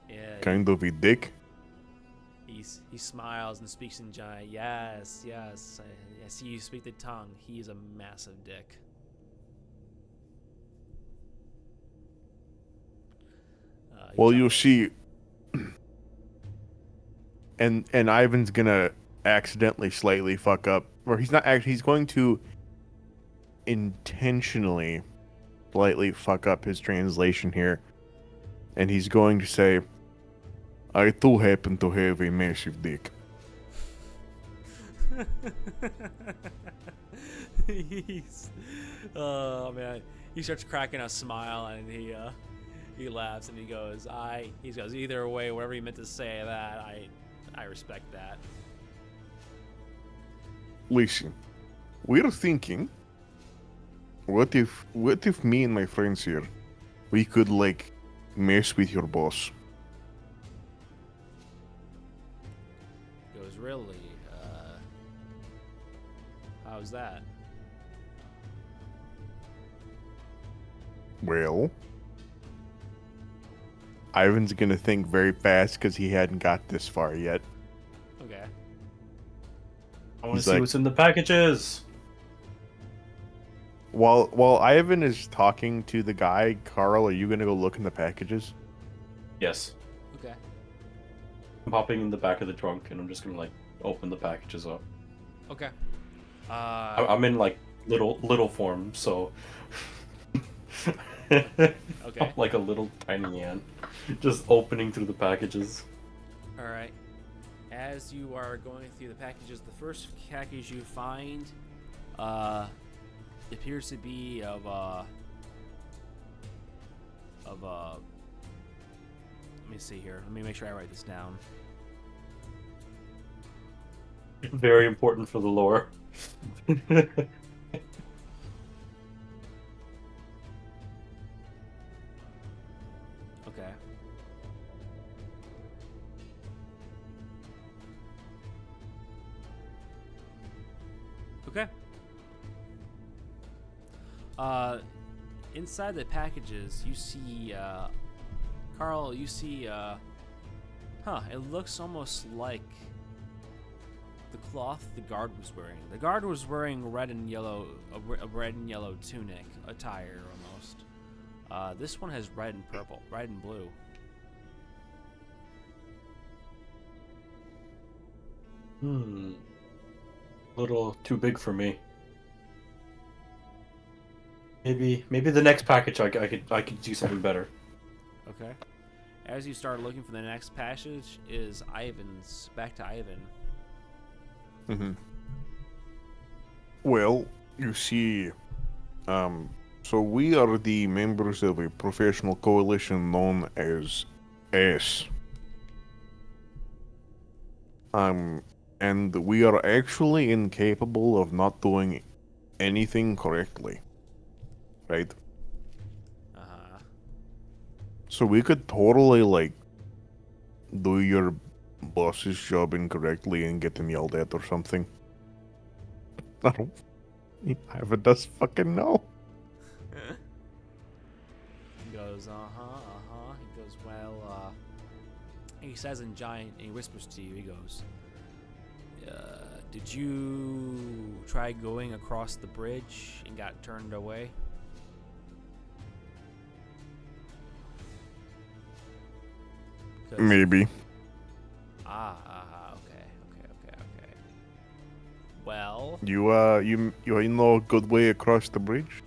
Yeah. Kind of a dick. He smiles and speaks in giant. Yes. I see you speak the tongue. He's a massive dick. Well, you see, and Ivan's gonna accidentally slightly fuck up, or he's not actually. He's going to intentionally slightly fuck up his translation here, and he's going to say, "I too happen to have a massive dick." Oh man, he starts cracking a smile and He laughs and he goes, he goes, either way, whatever you meant to say that, I respect that. Listen, we're thinking, what if me and my friends here, we could like mess with your boss? He goes, really? How's that? Well, Ivan's gonna think very fast because he hadn't got this far yet. Okay. I want to He's see like- what's in the packages. While Ivan is talking to the guy, Carl, are you gonna go look in the packages? Yes. Okay. I'm hopping in the back of the trunk and I'm just gonna like open the packages up. Okay. I'm in like little form, so Okay. I'm like a little tiny ant, just opening through the packages. All right. As you are going through the packages, the first package you find appears to be of let me see here. Let me make sure I write this down. Very important for the lore. Okay. Okay. Inside the packages, you see, Carl, you see, it looks almost like the cloth the guard was wearing. The guard was wearing red and yellow, a red and yellow tunic, attire almost. This one has red and purple, red and blue. A little too big for me. Maybe the next package I could do something better. Okay. As you start looking for the next passage, is Ivan's. Back to Ivan. Mm-hmm. Well, you see, so we are the members of a professional coalition known as S. And we are actually incapable of not doing anything correctly. Right? Uh-huh. So we could totally, like, do your boss's job incorrectly and get him yelled at or something. I don't... Ivan does fucking know. He goes, He goes, well, he says in giant, and he whispers to you, he goes, did you try going across the bridge and got turned away? Maybe. Okay. Well, You know a good way across the bridge?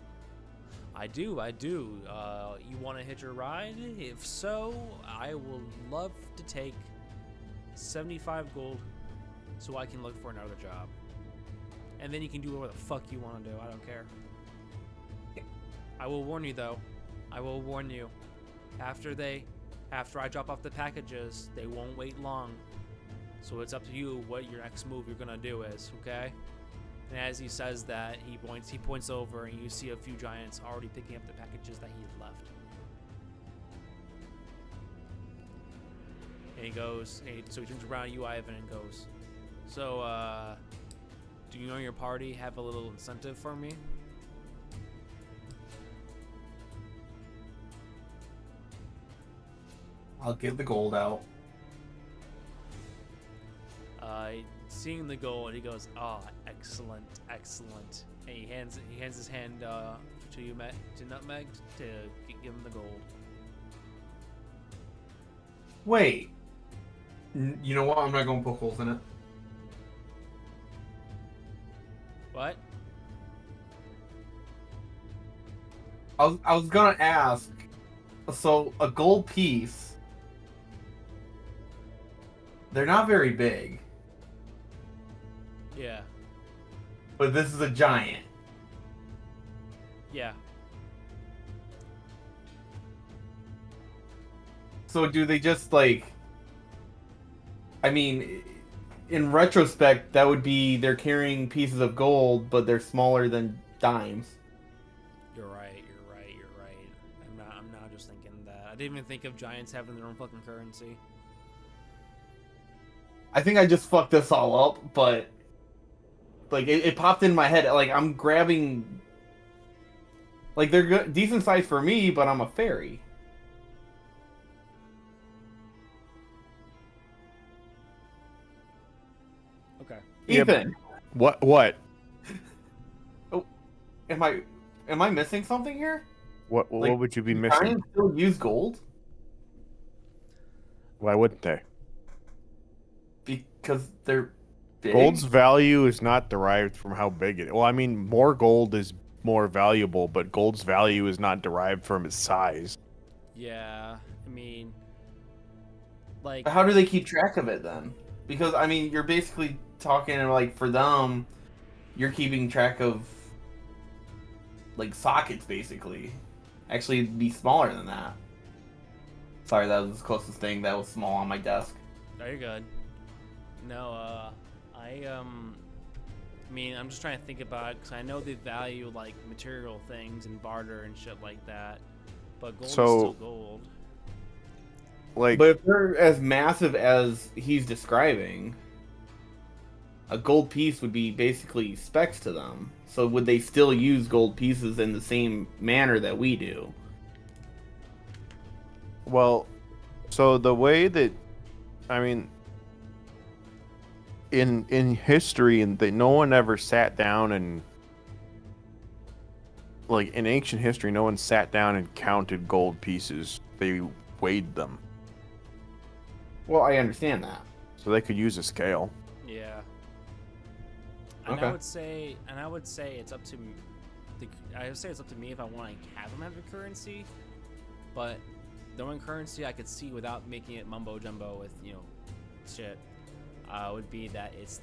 I do. You want to hitch a ride? If so, I will love to take 75 gold so I can look for another job. And then you can do whatever the fuck you want to do. I don't care. I will warn you, though. I will warn you. After I drop off the packages, they won't wait long. So it's up to you what your next move you're gonna do is, okay? And as he says that, he points over, and you see a few giants already picking up the packages that he had left. And he goes, so he turns around to you, Ivan, and goes, so, do you and your party have a little incentive for me? I'll get the gold out. Seeing the gold, he goes, excellent. And he hands his hand to you, to Nutmeg, to give him the gold. Wait. You know what? I'm not going to poke holes in it. What? I was gonna ask. So a gold piece. They're not very big, Yeah. but this is a giant. Yeah. So do they just like? I mean, in retrospect, that would be they're carrying pieces of gold, but they're smaller than dimes. You're right. I'm not just thinking that. I didn't even think of giants having their own fucking currency. I think I just fucked this all up, but like it popped in my head. Like I'm grabbing, like they're good, decent size for me, but I'm a fairy. Okay. Yeah, Ethan, What? What? am I missing something here? What Like, would you be do missing? giants still use gold Why wouldn't they? because they're big. Gold's value is not derived from how big it is. Well, I mean, more gold is more valuable, but gold's value is not derived from its size. Yeah. I mean, like, How do they keep track of it then? Because I mean, you're basically talking like for them, you're keeping track of like sockets basically. Actually, it'd be smaller than that. Sorry, that was the closest thing that was small on my desk. oh, you're good. No, I mean, I'm just trying to think about it because I know they value like material things and barter and shit like that, but gold is still gold. Like, But if they're as massive as he's describing, a gold piece would be basically specs to them. So would they still use gold pieces in the same manner that we do? well, so the way that, I mean, in history, and that no one ever sat down and, like, in ancient history, no one sat down and counted gold pieces. They weighed them, Well, I understand that. so they could use a scale. Yeah. And Okay. I would say it's up to I would say it's up to me if I want to have them have a currency, but the only currency I could see without making it mumbo jumbo with shit would be that it's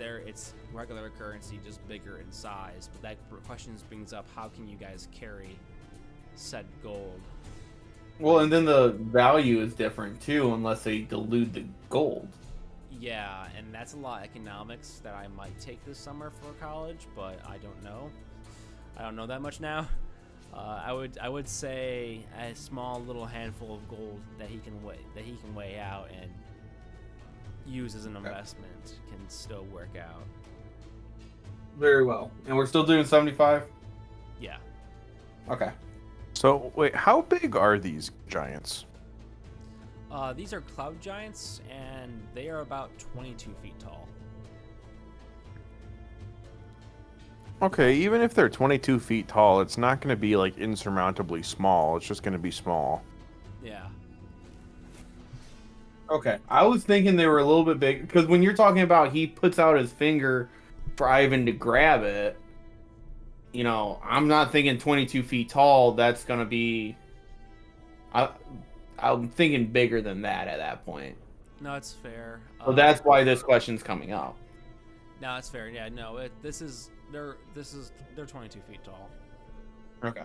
regular currency, just bigger in size. But that question brings up, how can you guys carry said gold? Well, and then the value is different too, unless they dilute the gold. Yeah, and that's a lot of economics that I might take this summer for college, but I don't know. I don't know that much now. I would say a small little handful of gold that he can weigh out and use as an investment can still work out. Very well. And we're still doing 75? Yeah. Okay. So, wait, how big are these giants? These are cloud giants, and they are about 22 feet tall. Okay, even if they're 22 feet tall, it's not going to be, like, insurmountably small. It's just going to be small. Yeah. Okay. I was thinking they were a little bit big, because when you're talking about he puts out his finger for Ivan to grab it, I'm not thinking 22 feet tall. That's going to be... I'm thinking bigger than that at that point. No, it's fair. So that's why this question's coming up. No, it's fair. Yeah, no, they're 22 feet tall. Okay.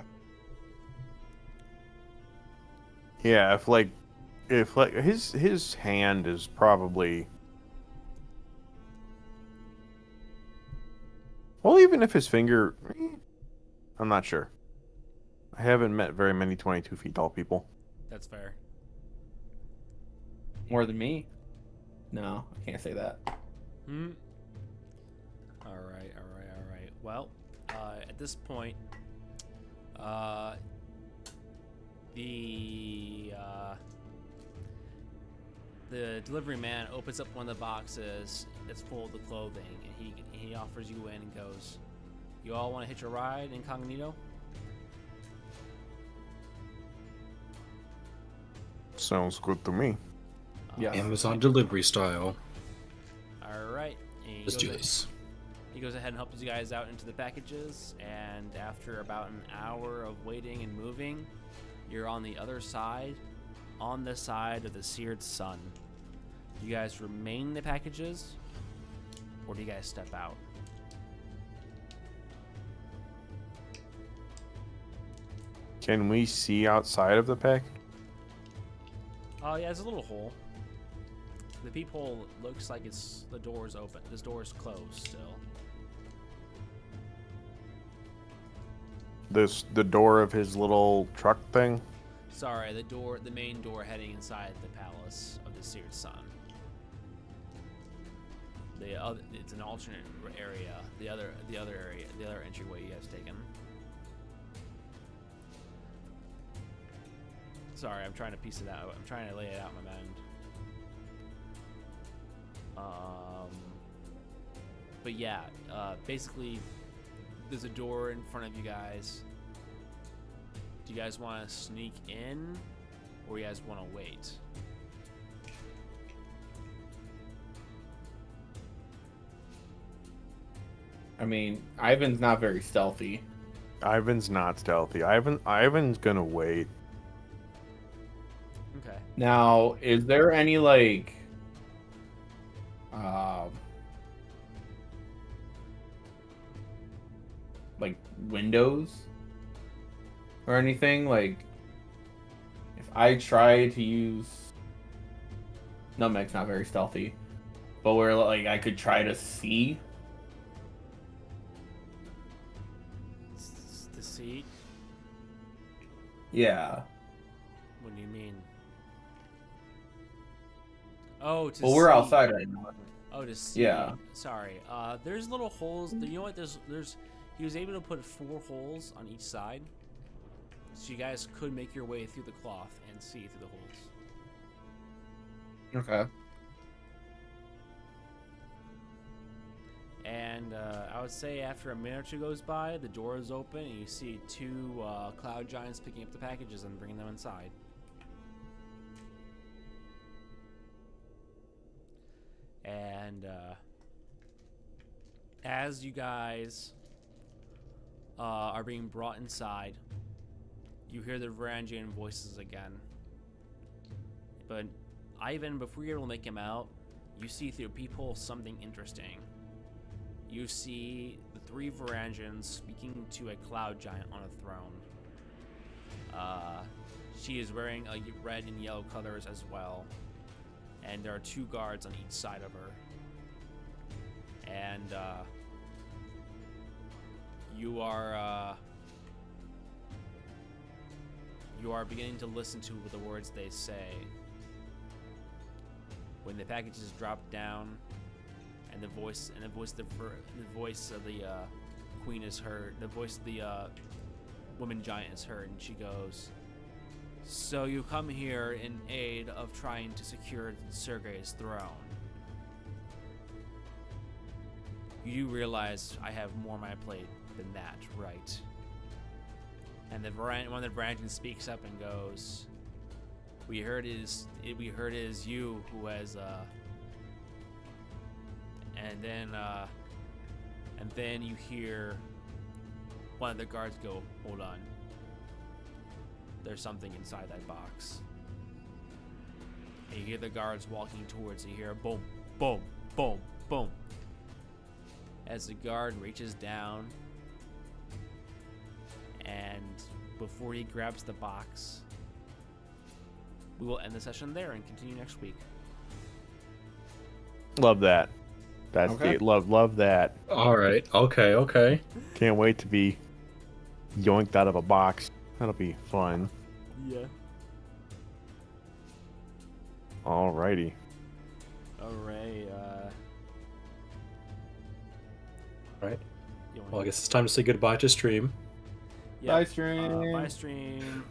Yeah, if his hand is probably, well, even if his finger, I'm not sure. I haven't met very many 22 feet tall people. That's fair. More than me? No, I can't say that. All right. Well, at this point, the delivery man opens up one of the boxes that's full of the clothing, and he offers you in and goes, "You all want to hitch a ride, incognito?" Sounds good to me. Yeah. Amazon delivery style. All right. And Let's do this. He goes ahead and helps you guys out into the packages, and after about an hour of waiting and moving, you're on the other side, on the side of the seared sun. Do you guys remain in the packages, or do you guys step out? Can we see outside of the pack? Oh yeah, there's a little hole. The peephole looks like the door is open. This door is closed still. The door of his little truck thing. Sorry, the main door heading inside the palace of the Seared Sun. It's an alternate area. The other entryway you guys taken. Sorry, I'm trying to piece it out. I'm trying to lay it out in my mind. But yeah, basically, there's a door in front of you guys. Do you guys want to sneak in, or you guys want to wait? I mean, Ivan's not very stealthy. Ivan's not stealthy. Ivan's gonna wait. Okay. Now, is there any like windows or anything? Like, if I try to use Nutmeg's not very stealthy, but where like I could try to see. The seat? Yeah. What do you mean? Oh, to Well, we're see. outside right now. Oh, to see. Yeah. Sorry. There's little holes. You know what? There's. He was able to put 4 holes on each side, so you guys could make your way through the cloth and see through the holes. Okay. And I would say after a minute or two goes by, the door is open, and you see 2 cloud giants picking up the packages and bringing them inside. And as you guys are being brought inside, you hear the Varangian voices again. But Ivan, before you're able to make him out, you see through a peephole something interesting. You see the 3 Varangians speaking to a cloud giant on a throne. She is wearing a red and yellow colors as well. And there are 2 guards on each side of her. And you are beginning to listen to the words they say. When the packages drop down, and the voice of the queen is heard, the voice of the woman giant is heard, and she goes, "So you come here in aid of trying to secure Sergei's throne. You do realize I have more on my plate than that, right?" And one of the Varangians speaks up and goes, We heard it is you who has and then you hear one of the guards go, "Hold on. There's something inside that box." And you hear the guards walking towards you. You hear a boom, boom, boom, boom. As the guard reaches down, and before he grabs the box, we will end the session there and continue next week. Love that. That's Okay. the love that. All right. Okay. Can't wait to be yoinked out of a box. That'll be fun. Yeah. Alrighty. All right. All right. You wanna- Well, I guess it's time to say goodbye to stream. Yep. Bye, stream. Bye, stream.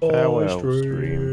Farewell, stream.